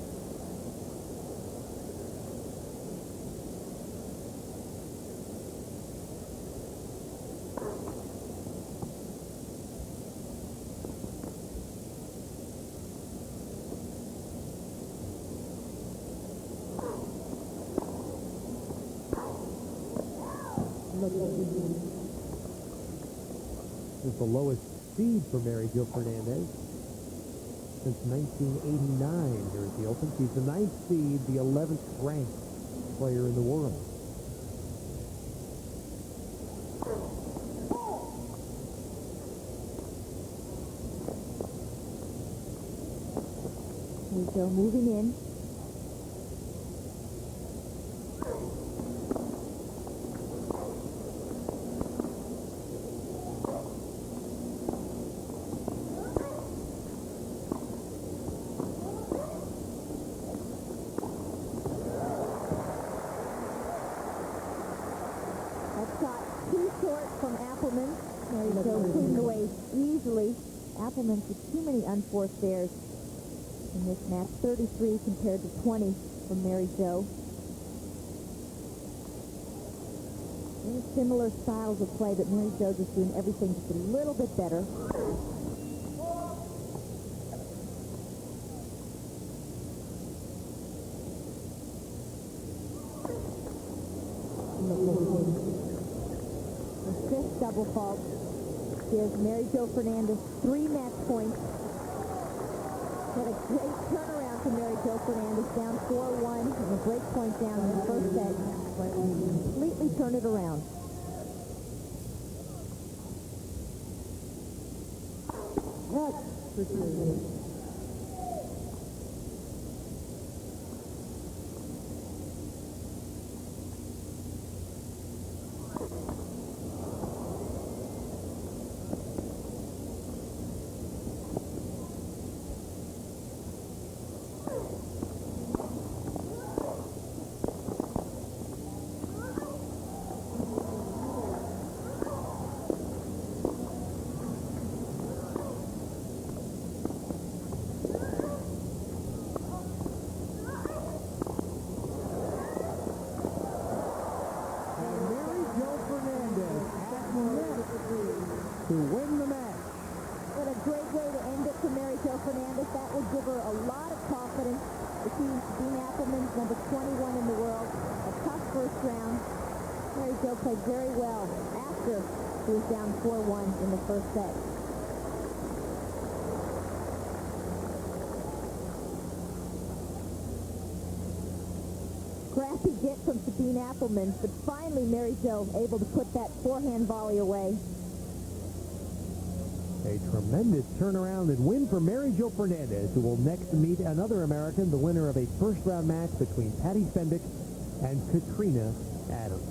This is the lowest seed for Mary Jo Fernandez since 1989 here at the Open. She's the 9th seed, the 11th ranked player in the world. Mary Jo moving in. Appelmans with too many unforced errors in this match. 33 compared to 20 from Mary Jo. Very similar styles of play, but Mary Jo just doing everything just a little bit better. The fifth double fault gives Mary Jo Fernandez 3 match points. Had a great turnaround for Mary Jo Fernandez, down 4-1, and a break point down in the first set. Completely turn it around. To win the match. What a great way to end it for Mary Jo Fernandez. That will give her a lot of confidence. Sabine Appelmans, number 21 in the world. A tough first round. Mary Jo played very well after she was down 4-1 in the first set. Scrappy get from Sabine Appelmans, but finally Mary Jo able to put that forehand volley away. A tremendous turnaround and win for Mary Jo Fernandez, who will next meet another American, the winner of a first-round match between Patty Spendick and Katrina Adams.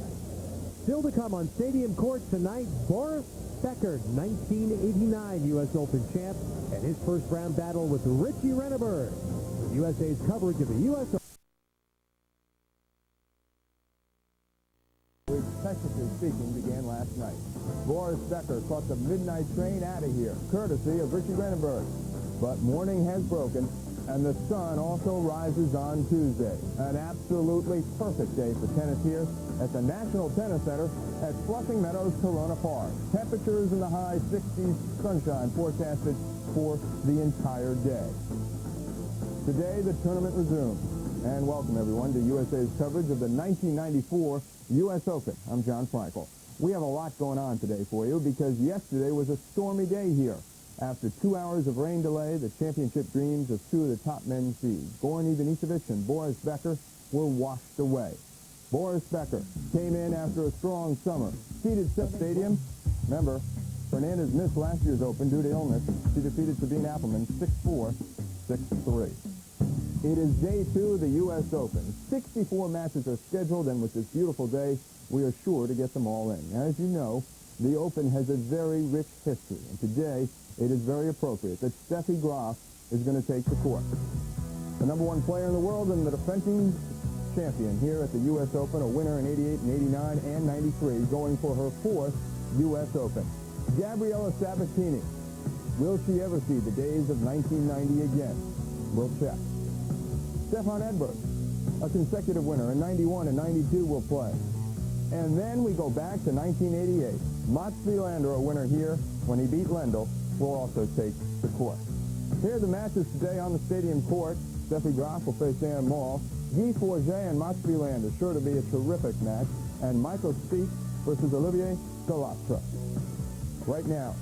Still to come on Stadium Court tonight, Boris Becker, 1989 U.S. Open champ, and his first-round battle with Richie Renneberg. With USA's coverage of the U.S. Open. Technically speaking, began last night. Boris Becker caught the midnight train out of here, courtesy of Richie Renneberg. But morning has broken, and the sun also rises on Tuesday. An absolutely perfect day for tennis here at the National Tennis Center at Flushing Meadows, Corona Park. Temperatures in the high 60s, sunshine forecasted for the entire day. Today, the tournament resumes. And welcome, everyone, to USA's coverage of the 1994 U.S. Open. I'm John Frankel. We have a lot going on today for you because yesterday was a stormy day here After 2 hours of rain delay, the championship dreams of two of the top men's seeds, Goran Ivanisevic and Boris Becker, were washed away. Boris Becker came in after a strong summer, seeded stadium. Remember, Fernandez missed last year's Open due to illness. She defeated Sabine Appelmans 6-4, 6-3. It is day 2 of the U.S. Open. 64 matches are scheduled, and with this beautiful day, we are sure to get them all in. As you know, the Open has a very rich history, and today it is very appropriate that Steffi Graf is going to take the court. The #1 player in the world and the defending champion here at the U.S. Open, a winner in 88 and 89 and 93, going for her 4th U.S. Open. Gabriela Sabatini. Will she ever see the days of 1990 again? We'll check. Stefan Edberg, a consecutive winner in 91 and 92, will play. And then we go back to 1988. Mats Wilander, a winner here when he beat Lendl, will also take the court. Here are the matches today on the stadium court. Steffi Graf will face Ann Mall. Guy Forget and Mats Wilander, sure to be a terrific match. And Michael Spieth versus Olivier Galatra. Right now,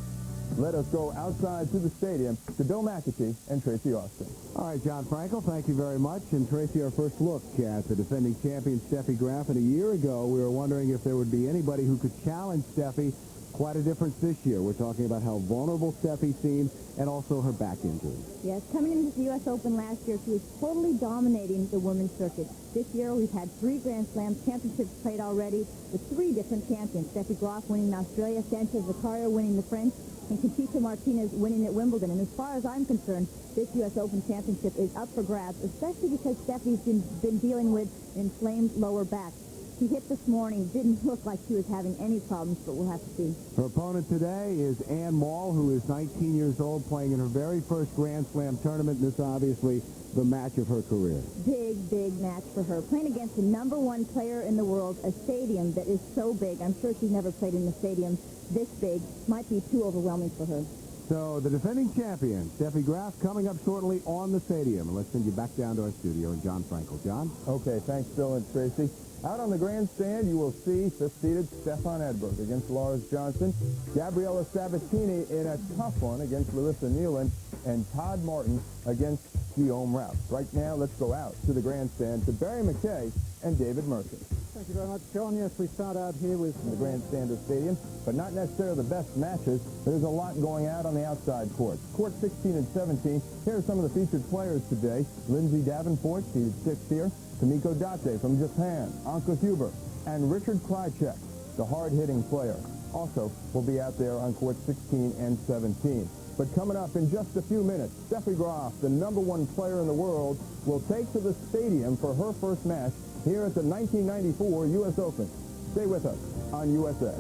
let us go outside to the stadium to Bill McAtee and Tracy Austin. All right, John Frankel, thank you very much. And Tracy, our first look at the defending champion, Steffi Graf. And a year ago, we were wondering if there would be anybody who could challenge Steffi. Quite a difference this year. We're talking about how vulnerable Steffi seemed and also her back injury. Yes, coming into the U.S. Open last year, she was totally dominating the women's circuit. This year, we've had 3 Grand Slam championships played already with 3 different champions. Steffi Graf winning in Australia, Sanchez Vicario winning the French, and Conchita Martinez winning at Wimbledon. And as far as I'm concerned, this U.S. Open championship is up for grabs, especially because Steffi's been dealing with inflamed lower back. She hit this morning, didn't look like she was having any problems, but we'll have to see. Her opponent today is Ann Mall, who is 19 years old, playing in her very first Grand Slam tournament. This obviously the match of her career. Big, big match for her. Playing against the #1 player in the world, a stadium that is so big. I'm sure she's never played in a stadium this big. Might be too overwhelming for her. So the defending champion, Steffi Graf, coming up shortly on the stadium. And let's send you back down to our studio and John Frankel. John? Okay, thanks, Bill and Tracy. Out on the grandstand, you will see fifth-seeded Stefan Edberg against Lars Johnson, Gabriela Sabatini in a tough one against Larisa Neiland, and Todd Martin against Guillaume Rouse. Right now, let's go out to the grandstand to Barry McKay and David Mercer. Thank you very much, John. Yes, we start out here with The grandstand of stadium, but not necessarily the best matches. There's a lot going out on the outside courts. Court 16 and 17, here are some of the featured players today. Lindsay Davenport, seated 6th here. Tomiko Date from Japan, Anka Huber, and Richard Krychek, the hard-hitting player. Also will be out there on court 16 and 17. But coming up in just a few minutes, Steffi Graf, the #1 player in the world, will take to the stadium for her first match here at the 1994 U.S. Open. Stay with us on USA.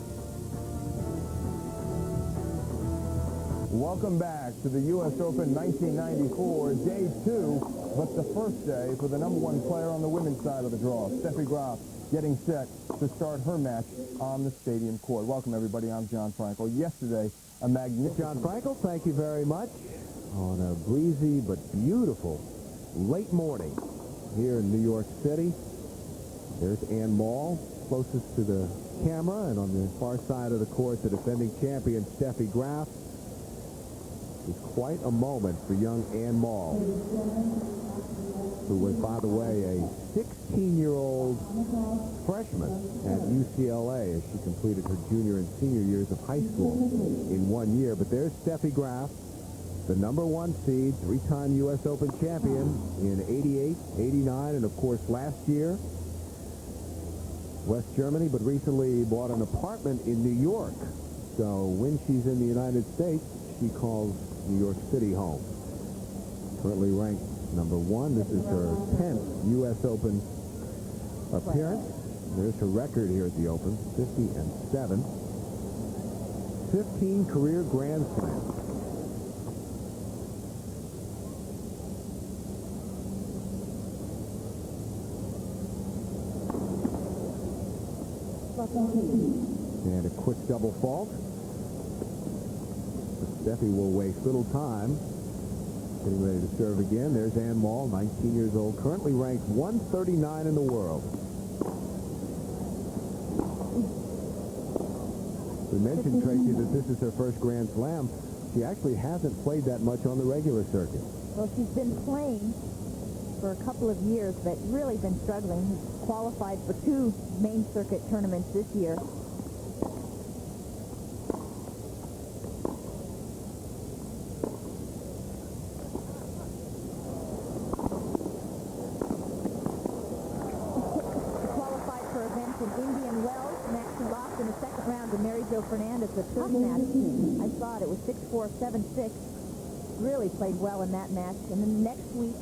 Welcome back to the U.S. Open 1994, day 2, but the first day for the #1 player on the women's side of the draw. Steffi Graf getting set to start her match on the stadium court. Welcome, everybody. I'm John Frankel. Yesterday, a magnificent... John Frankel, thank you very much. On a breezy but beautiful late morning here in New York City. There's Ann Mall, closest to the camera, and on the far side of the court, the defending champion, Steffi Graf. It's quite a moment for young Ann Mall, who was, by the way, a 16-year-old freshman at UCLA as she completed her junior and senior years of high school in 1 year. But there's Steffi Graf, the #1 seed, 3-time U.S. Open champion in 88, 89, and, of course, last year, West Germany, but recently bought an apartment in New York. So when she's in the United States, she calls New York City home. Currently ranked #1. This is her 10th U.S. Open appearance. There's her record here at the Open, 50-7. 15 career Grand Slams. And a quick double fault. Steffi will waste little time. Getting ready to serve again. There's Ann Mall, 19 years old, currently ranked 139 in the world. We mentioned, Tracy, that this is her first Grand Slam. She she actually hasn't played that much on the regular circuit. Well, she's been playing for a couple of years, but really been struggling. She's qualified for 2 main circuit tournaments this year. Fernandez, the first match. I saw it. It was 6-4, 7-6. Really played well in that match. And then next week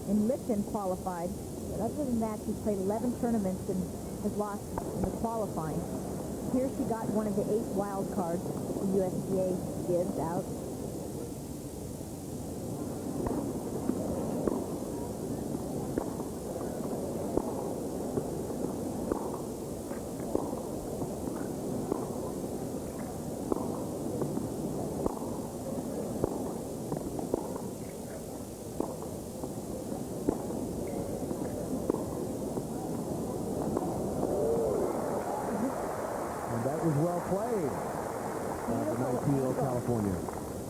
in Lipton qualified. But other than that, she's played 11 tournaments and has lost in the qualifying. Here she got one of the 8 wild cards that the USGA gives out.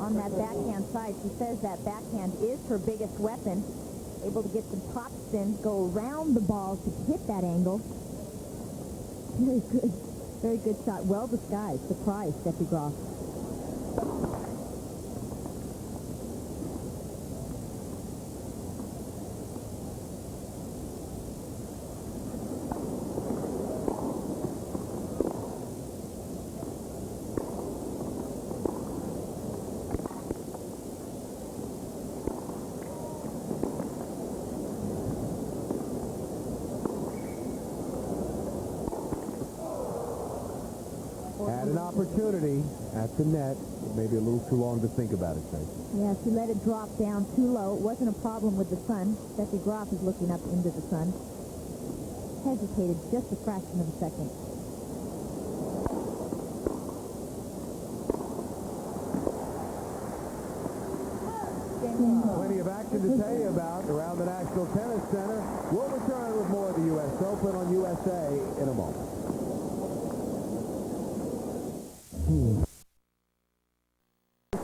On that backhand side, she says that backhand is her biggest weapon. Able to get some top spins, go around the ball to hit that angle. Very good shot. Well disguised. Surprise, Steffi Graf. Opportunity at the net. Maybe a little too long to think about it, Tracy. Yeah, she let it drop down too low. It wasn't a problem with the sun. Steffi Graf is looking up into the sun. Hesitated just a fraction of a second. Plenty of action to tell you about around the National Tennis Center. We'll return with more of the U.S. Open on USA in a moment.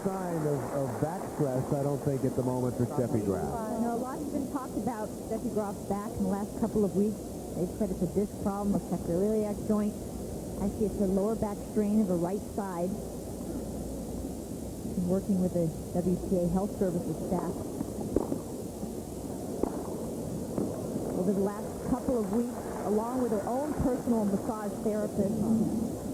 Sign of back stress, I don't think, at the moment for Steffi Graf. No, a lot's been talked about Steffi Graf's back in the last couple of weeks. They've said it's a disc problem, a sacroiliac joint. Actually, it's her lower back strain of her right side. She's working with the WTA Health Services staff. Over the last couple of weeks, along with her own personal massage therapist,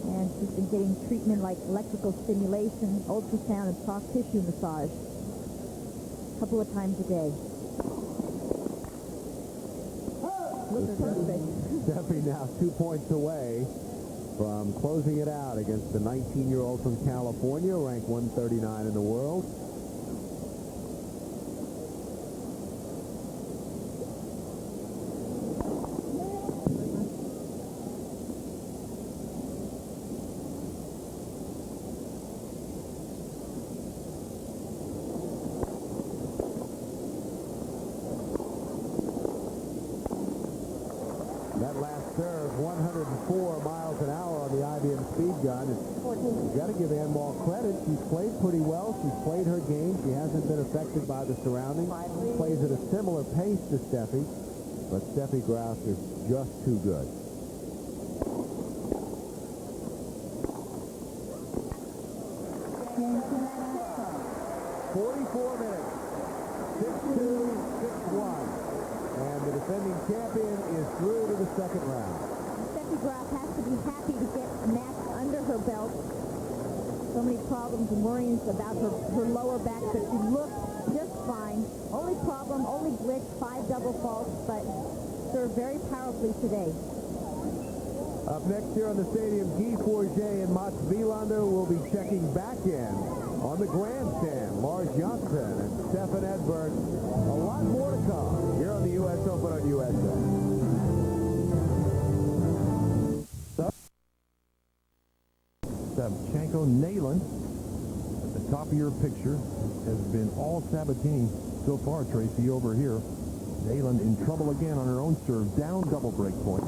and she's been getting treatment like electrical stimulation, ultrasound, and soft tissue massage a couple of times a day. Steffi now 2 points away from closing it out against the 19-year-old from California, ranked 139 in the world. That last serve, 104 miles an hour on the IBM speed gun. You've got to give Ann-Mal credit. She's played pretty well. She's played her game. She hasn't been affected by the surroundings. Plays at a similar pace to Steffi, but Steffi Graf is just too good. Defending champion is through to the second round. Steffi Graf has to be happy to get a match under her belt. So many problems and worries about her lower back, but she looked just fine. Only problem, only glitch, 5 double faults, but served very powerfully today. Up next here on the stadium, Guy Forget and Mats Wilander will be checking back in on the grandstand. Marzia and Stefan Edberg. A lot more to come here on the U.S. Open on USA. Savchenko-Neiland at the top of your picture has been all Sabatini so far, Tracy, over here. Neiland in trouble again on her own serve, down double break point.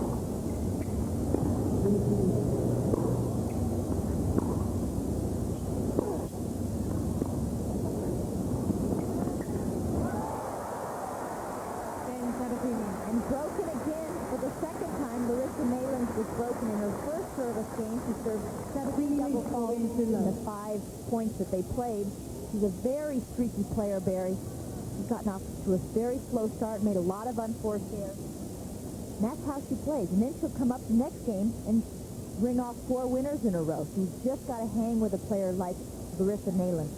this game. She served 7 double faults in the 5 points that they played. She's a very streaky player, Barry. She's gotten off to a very slow start, made a lot of unforced errors. And that's how she plays. And then she'll come up the next game and ring off 4 winners in a row. She's just got to hang with a player like Larisa-Neiland.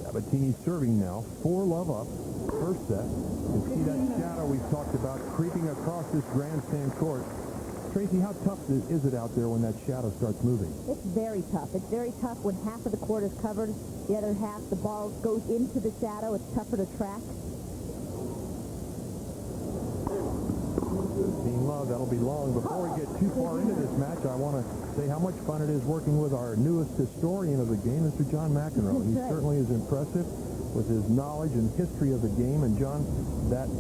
Sabatini serving now, 4-love up, first set. You see that shadow we've talked about creeping across this grandstand court. Tracy, how tough is it out there when that shadow starts moving? It's very tough. It's very tough when half of the court is covered. The other half, the ball goes into the shadow. It's tougher to track. Love, that'll be long. Before we get too far into this match, I want to say how much fun it is working with our newest historian of the game, Mr. John McEnroe. He certainly is impressive with his knowledge and history of the game. And John, that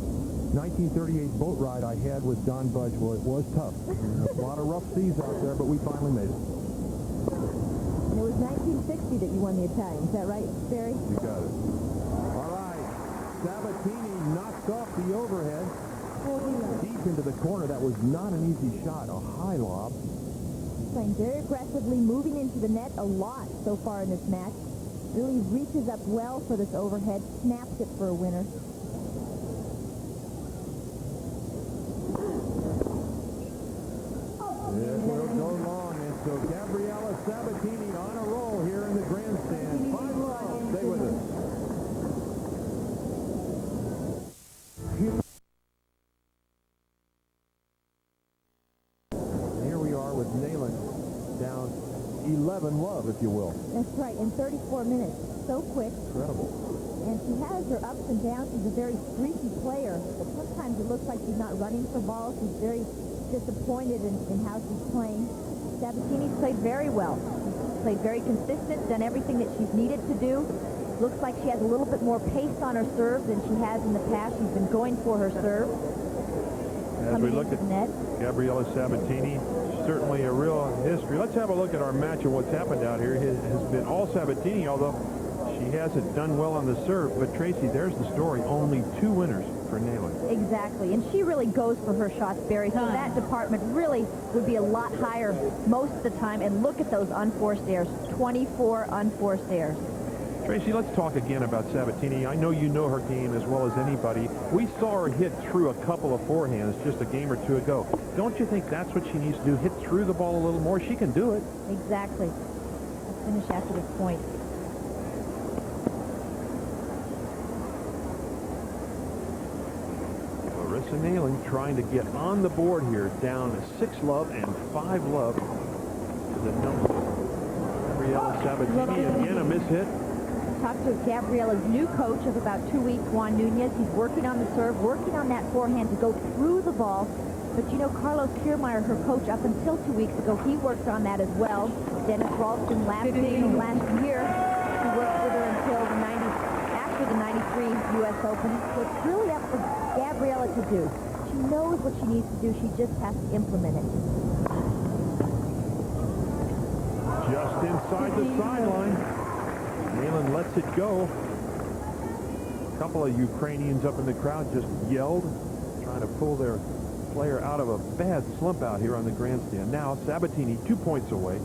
1938 boat ride I had with Don Budge, well, it was tough. A lot of rough seas out there, but we finally made it. And it was 1960 that you won the Italian. Is that right, Barry? You got it. All right. Sabatini knocks off the overhead. Deep into the corner. That was not an easy shot. A high lob. Playing very aggressively, moving into the net a lot so far in this match. Really reaches up well for this overhead, snaps it for a winner. It will go long, and so Gabriela Sabatini on a roll here in the grandstand. 5 love. Stay with us. Here we are with Neiland down 11 love, if you will. That's right, in 34 minutes. So quick. Incredible. And she has her ups and downs. She's a very streaky player, but sometimes it looks like she's not running for balls. She's very disappointed in how she's playing. Sabatini's played very well. She's played very consistent, done everything that she's needed to do. Looks like she has a little bit more pace on her serve than she has in the past. She's been going for her serve. As we look at Gabriela Sabatini, certainly a real history. Let's have a look at our match and what's happened out here. It has been all Sabatini, although she hasn't done well on the serve. But Tracy, there's the story. Only 2 winners for Neiland. Exactly, and she really goes for her shots, Barry. So that department really would be a lot higher most of the time. And look at those unforced errors, 24 unforced errors. Tracy, let's talk again about Sabatini. I know you know her game as well as anybody. We saw her hit through a couple of forehands just a game or 2 ago. Don't you think that's what she needs to do? Hit through the ball a little more? She can do it. Exactly. Let's finish after this point. Larisa-Neiland trying to get on the board here, down 6 love and 5 love to the number. Gabriela Sabatini again, a miss hit. Talked to Gabriela's new coach of about 2 weeks, Juan Nunez. He's working on the serve, working on that forehand to go through the ball. But you know, Carlos Kiermaier, her coach, up until 2 weeks ago, he worked on that as well. Dennis Ralston last year, he worked with her until after the 93 U.S. Open. So it's really up for Gabriela to do. She knows what she needs to do. She just has to implement it. Just inside the sideline. Neiland lets it go. A couple of Ukrainians up in the crowd just yelled, trying to pull their player out of a bad slump out here on the grandstand. Now Sabatini 2 points away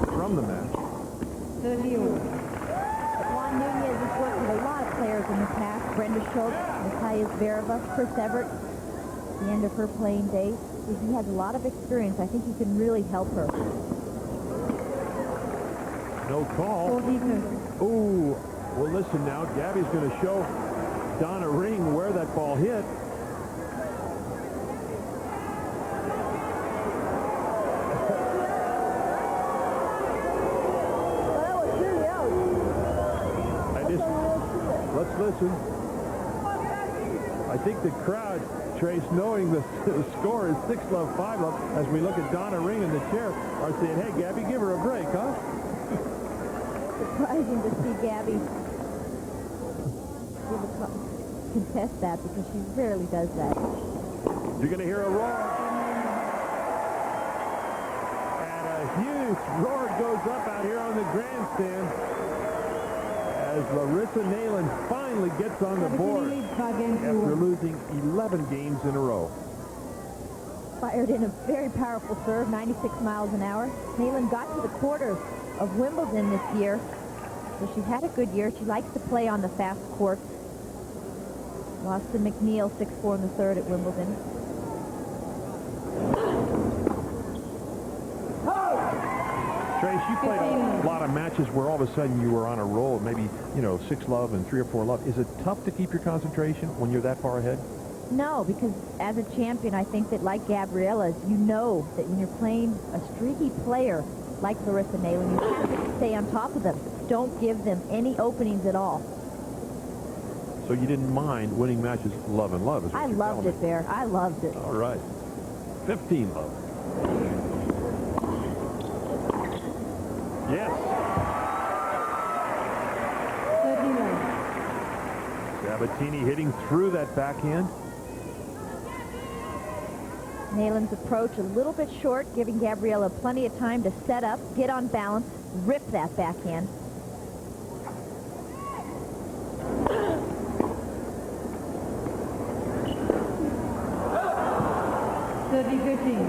from the match. Juan Nunez has worked with a lot of players in the past. Brenda Schultz, Natalia Zvereva, Chris Evert. At the end of her playing days, he has a lot of experience. I think he can really help her. No call. Oh, well, listen now. Gabby's going to show Donna Ring where that ball hit. Let's listen. I think the crowd, Trace, knowing the score is 6 love, 5 love, as we look at Donna Ring in the chair, are saying, hey, Gabby, give her a break, huh? Surprising to see Gabby contest that, because she rarely does that. You're going to hear a roar. And a huge roar goes up out here on the grandstand as Larisa-Neiland finally gets on the board after losing 11 games in a row. fired in a very powerful serve, 96 miles an hour. Neiland got to the quarters of Wimbledon this year, so she's had a good year. She likes to play on the fast courts. Lost to McNeil 6-4 in the third at Wimbledon. Trace, you played a lot of matches where all of a sudden you were on a roll, maybe, you know, 6 love and 3 or 4 love. Is it tough to keep your concentration when you're that far ahead? No, because as a champion, I think that like Gabriela, you know that when you're playing a streaky player like Larisa Neiland, you have to stay on top of them. Don't give them any openings at all. So you didn't mind winning matches love and love, is what I you're loved telling it me. there. I loved it. All right. 15 love. Yes. 30 Sabatini hitting through that backhand. Neiland's approach a little bit short, giving Gabriela plenty of time to set up, get on balance, rip that backhand.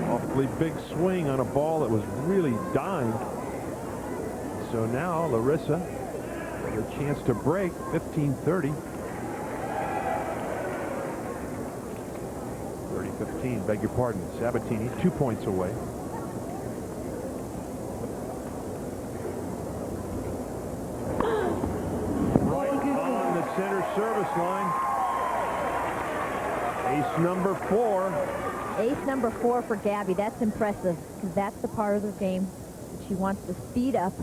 Awfully big swing on a ball that was really dying. So now Larisa has a chance to break 15-30. 30-15, beg your pardon. Sabatini 2 points away. Right on the center service line. Ace number 4. Ace number 4 for Gabby. That's impressive, because that's the part of the game that she wants to speed up.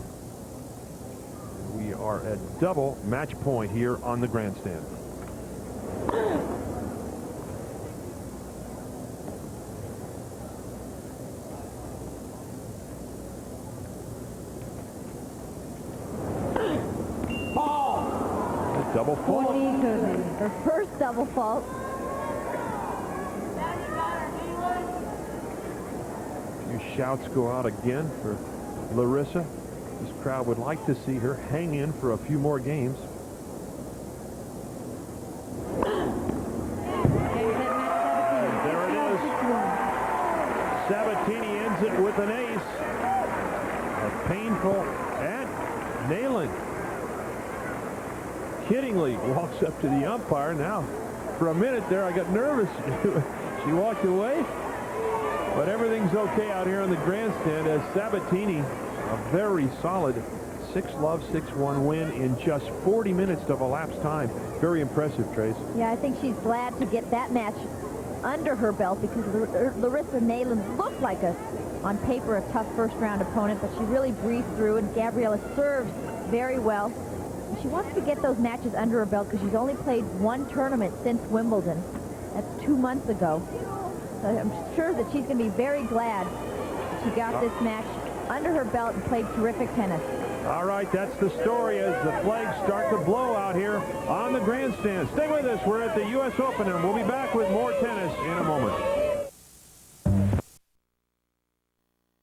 We are at double match point here on the grandstand. Double fault. Her first double fault. Shouts go out again for Larisa. This crowd would like to see her hang in for a few more games. There it is. Sabatini ends it with an ace. A painful at Neiland. Kiddingly walks up to the umpire. Now, for a minute there, I got nervous. She walked away. But everything's okay out here on the grandstand as Sabatini, a very solid 6 love, 6-1 win in just 40 minutes of elapsed time. Very impressive, Trace. Yeah, I think she's glad to get that match under her belt, because Larisa Neiland looked like on paper, a tough first-round opponent, but she really breezed through, and Gabriela serves very well. And she wants to get those matches under her belt because she's only played 1 tournament since Wimbledon. That's 2 months ago. So I'm sure that she's going to be very glad that she got this match under her belt and played terrific tennis. All right, that's the story as the flags start to blow out here on the grandstand. Stay with us. We're at the U.S. Open, and we'll be back with more tennis in a moment.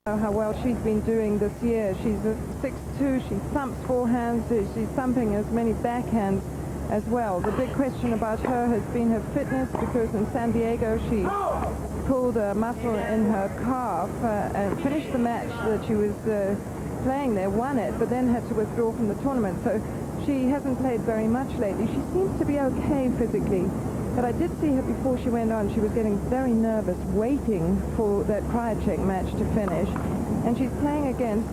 How well she's been doing this year. She's a 6'2", she thumps forehands, she's thumping as many backhands as well. The big question about her has been her fitness, because in San Diego she pulled a muscle in her calf and finished the match that she was playing there, won it, but then had to withdraw from the tournament. So she hasn't played very much lately. She seems to be okay physically, but I did see her before she went on. She was getting very nervous, waiting for that cryo-check match to finish. And she's playing against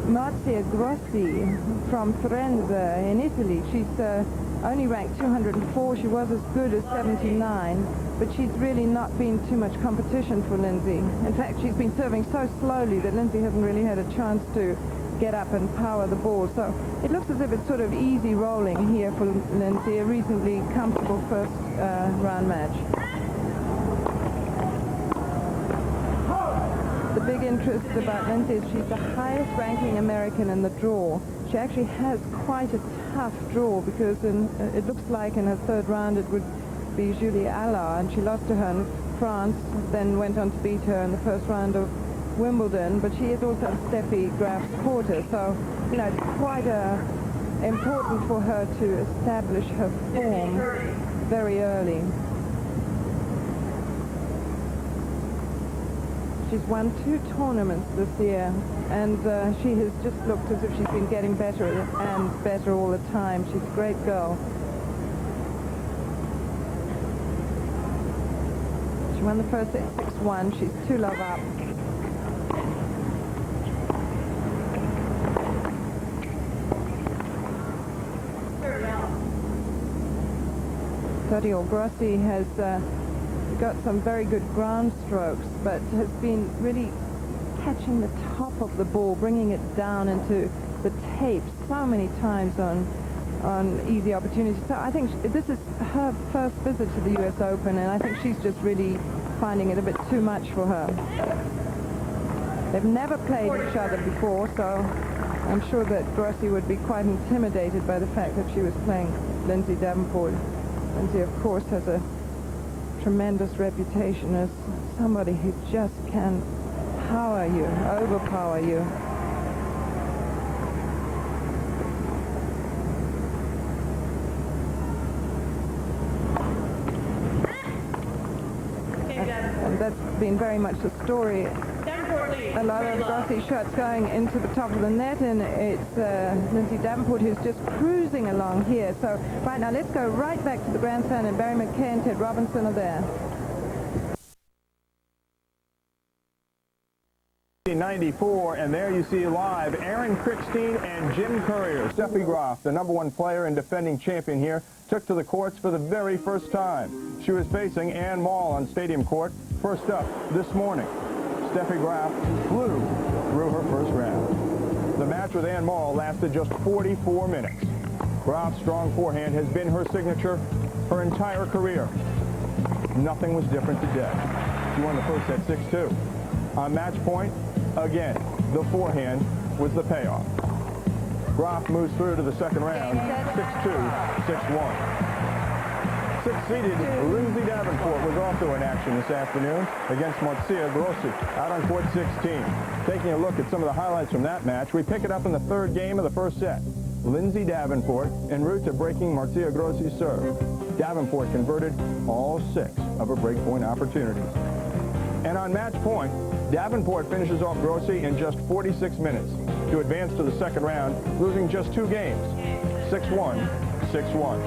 Marzia Grossi from Ferrando in Italy. She's only ranked 204. She was as good as 79, but she's really not been too much competition for Lindsay. In fact, she's been serving so slowly that Lindsay hasn't really had a chance to get up and power the ball. So it looks as if it's sort of easy rolling here for Lindsay, a reasonably comfortable first round match. The big interest about Lindsay is she's the highest ranking American in the draw. She actually has quite a tough draw, because it looks like in her third round it would be Julie Allard, and she lost to her in France, then went on to beat her in the first round of Wimbledon, but she is also Steffi Graf's quarter, so you know, it's quite important for her to establish her form very early. She's won 2 tournaments this year, and she has just looked as if she's been getting better and better all the time. She's a great girl. She won the first set 6-1. She's 2-love up. Grossi has got some very good ground strokes, but has been really catching the top of the ball, bringing it down into the tape so many times on easy opportunities. So I think this is her first visit to the U.S. Open, and I think she's just really finding it a bit too much for her. They've never played each other before, so I'm sure that Grossi would be quite intimidated by the fact that she was playing Lindsay Davenport. Lindsay, of course, has a tremendous reputation as somebody who just can power you, overpower you. And that's been very much the story. A lot of Grossi shots going into the top of the net, and it's Lindsay Davenport who's just cruising along here. So right now, let's go right back to the grandstand, and Barry McKay and Ted Robinson are there. 1994, and there you see live Aaron Krickstein and Jim Courier. Steffi Graf, the #1 player and defending champion here, took to the courts for the very first time. She was facing Ann Mall on Stadium Court first up this morning. Steffi Graf flew through her first round. The match with Ann Mall lasted just 44 minutes. Graf's strong forehand has been her signature her entire career. Nothing was different today. She won the first set 6-2. On match point, again, the forehand was the payoff. Graf moves through to the second round, 6-2, 6-1. Six-seeded Lindsay Davenport was also in action this afternoon against Marzia Grossi out on court 16. Taking a look at some of the highlights from that match, we pick it up in the third game of the first set. Lindsay Davenport en route to breaking Marzia Grossi's serve. Davenport converted all 6 of her breakpoint opportunities. And on match point, Davenport finishes off Grossi in just 46 minutes to advance to the second round, losing just 2 games, 6-1, 6-1.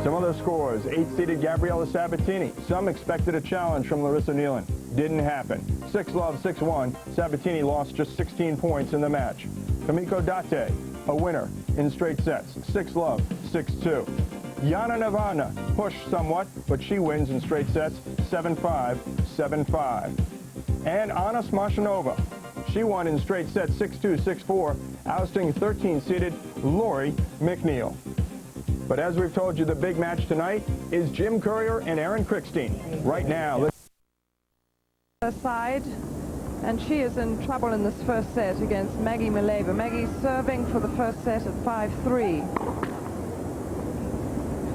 Some other scores, 8-seeded Gabriela Sabatini. Some expected a challenge from Larisa Neiland. Didn't happen. 6-love, 6-1. Sabatini lost just 16 points in the match. Kamiko Date, a winner in straight sets, 6-love, 6-2. Yana Navana pushed somewhat, but she wins in straight sets, 7-5, 7-5. And Anna Smashyanova, she won in straight sets, 6-2, 6-4, ousting 13-seeded Lori McNeil. But as we've told you, the big match tonight is Jim Courier and Aaron Krickstein. Right now, let's side, and she is in trouble in this first set against Maggie Maleeva. Maggie's serving for the first set at 5-3.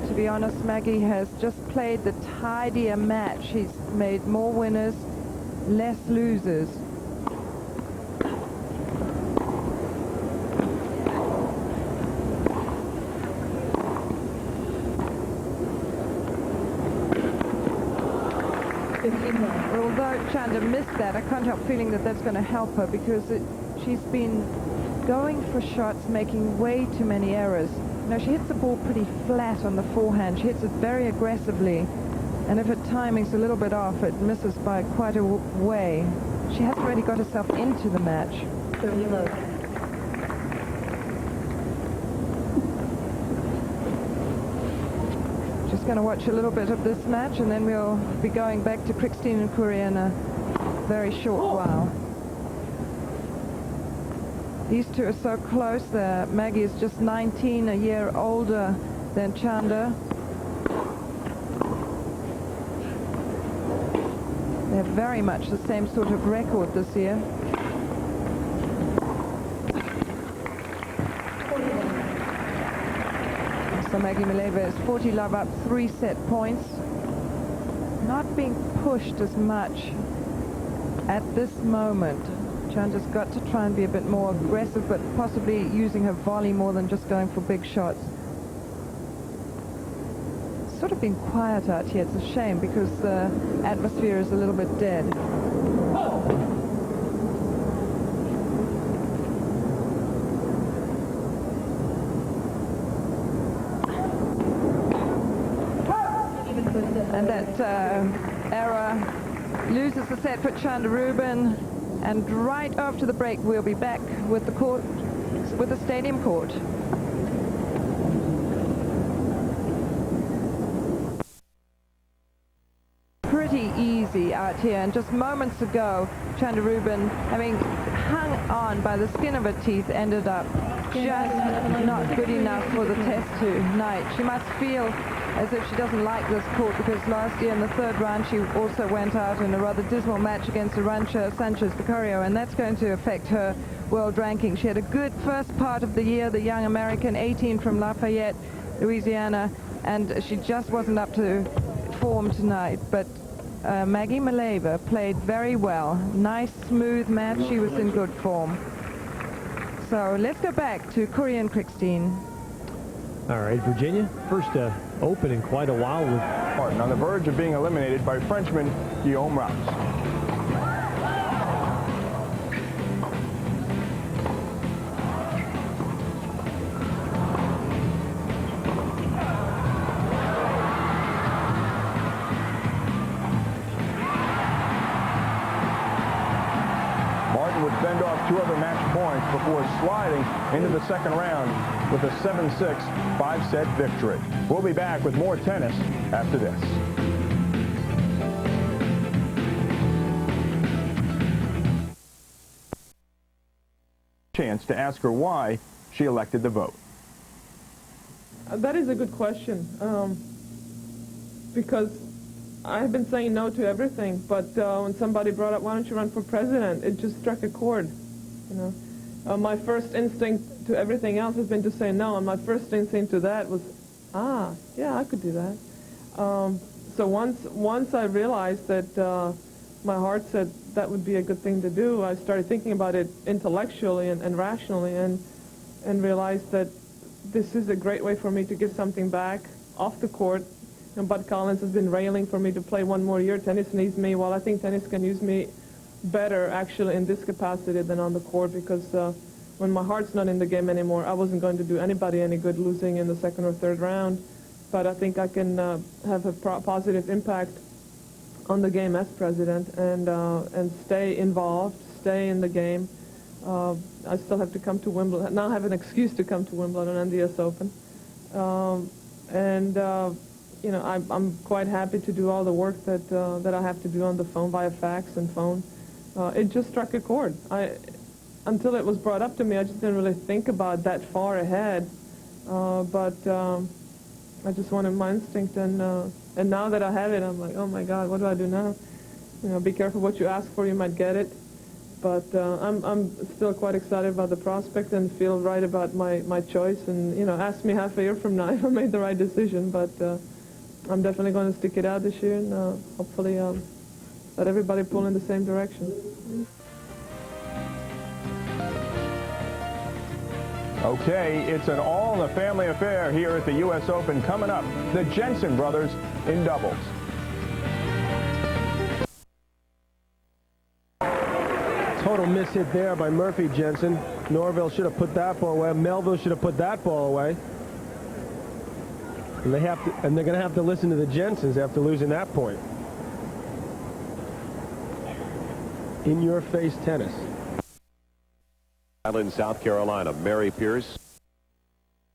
To be honest, Maggie has just played the tidier match. She's made more winners, less losers. Although Chanda missed that, I can't help feeling that that's going to help her, because she's been going for shots, making way too many errors. No, she hits the ball pretty flat on the forehand. She hits it very aggressively, and if her timing's a little bit off, it misses by quite a way. She hasn't really got herself into the match. Just going to watch a little bit of this match, and then we'll be going back to Krickstein and Courier in a very short while. These two are so close. Maggie is just 19, a year older than Chanda. They have very much the same sort of record this year. So Maggie Maleeva is 40-love up, 3 set points. Not being pushed as much at this moment. Chanda's got to try and be a bit more aggressive, but possibly using her volley more than just going for big shots. Sort sort of been quiet out here. It's a shame because the atmosphere is a little bit dead. And that error loses the set for Chanda Rubin. And right after the break, we'll be back with the court, with the stadium court. Pretty easy out here, and just moments ago, Chanda Rubin, having hung on by the skin of her teeth, ended up just not good enough for the test tonight. She must feel as if she doesn't like this court, because last year in the third round she also went out in a rather dismal match against Arantxa, Sanchez, Vicario, and that's going to affect her world ranking. She had a good first part of the year, the young American, 18 from Lafayette, Louisiana, and she just wasn't up to form tonight. But Maggie Maleeva played very well. Nice, smooth match. She was in good form. So let's go back to Korean Krickstein. All right, Virginia, first open in quite a while with Martin on the verge of being eliminated by Frenchman Guillaume Rouse. Martin would fend off 2 other match points before sliding into the second round with a 7-6 5-set victory. We'll be back with more tennis after this. Chance to ask her why she elected the vote. That is a good question, because I've been saying no to everything, but when somebody brought up, why don't you run for president, it just struck a chord, you know. My first instinct to everything else has been to say no, and my first instinct to that was, yeah, I could do that. So once I realized that my heart said that would be a good thing to do, I started thinking about it intellectually and rationally, and realized that this is a great way for me to give something back off the court. And Bud Collins has been railing for me to play one more year. Tennis needs me. Well, I think tennis can use me better actually in this capacity than on the court, because when my heart's not in the game anymore, I wasn't going to do anybody any good losing in the second or third round. But I think I can have a positive impact on the game as president, and stay involved, stay in the game. I still have to come to Wimbledon. Now I have an excuse to come to Wimbledon and the US Open. You know, I'm quite happy to do all the work that I have to do on the phone, via fax and phone. It just struck a chord. Until it was brought up to me, I just didn't really think about that far ahead. But I just wanted my instinct, and now that I have it, I'm like, oh my God, what do I do now? You know, be careful what you ask for, you might get it. But I'm still quite excited about the prospect and feel right about my choice. And, you know, ask me half a year from now if I made the right decision. But I'm definitely going to stick it out this year, and hopefully let everybody pull in the same direction. Okay, it's an all-in-the-family affair here at the U.S. Open. Coming up, the Jensen brothers in doubles. Total miss hit there by Murphy Jensen. Norville should have put that ball away. Melville should have put that ball away. And they're going to have to listen to the Jensens after losing that point. In-your-face tennis. In South Carolina, Mary Pierce.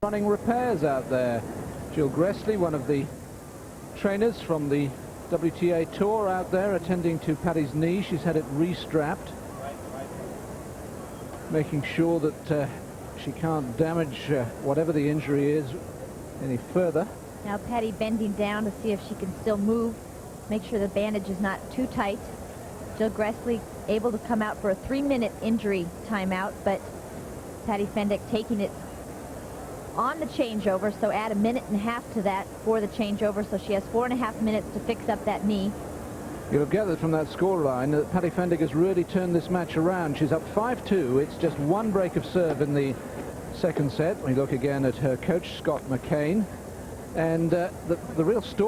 Running repairs out there. Jill Grossi, one of the trainers from the WTA Tour out there, attending to Paddy's knee. She's had it re-strapped, making sure that she can't damage whatever the injury is any further. Now Paddy bending down to see if she can still move, make sure the bandage is not too tight. Jill Grossi able to come out for a 3-minute injury timeout, but Paddy Fendick taking it on the changeover, so add 1.5 minutes to that for the changeover, so she has 4.5 minutes to fix up that knee. You'll have gathered from that scoreline that Paddy Fendick has really turned this match around. She's up 5-2. It's just one break of serve in the second set. We look again at her coach, Scott McCain. And the real story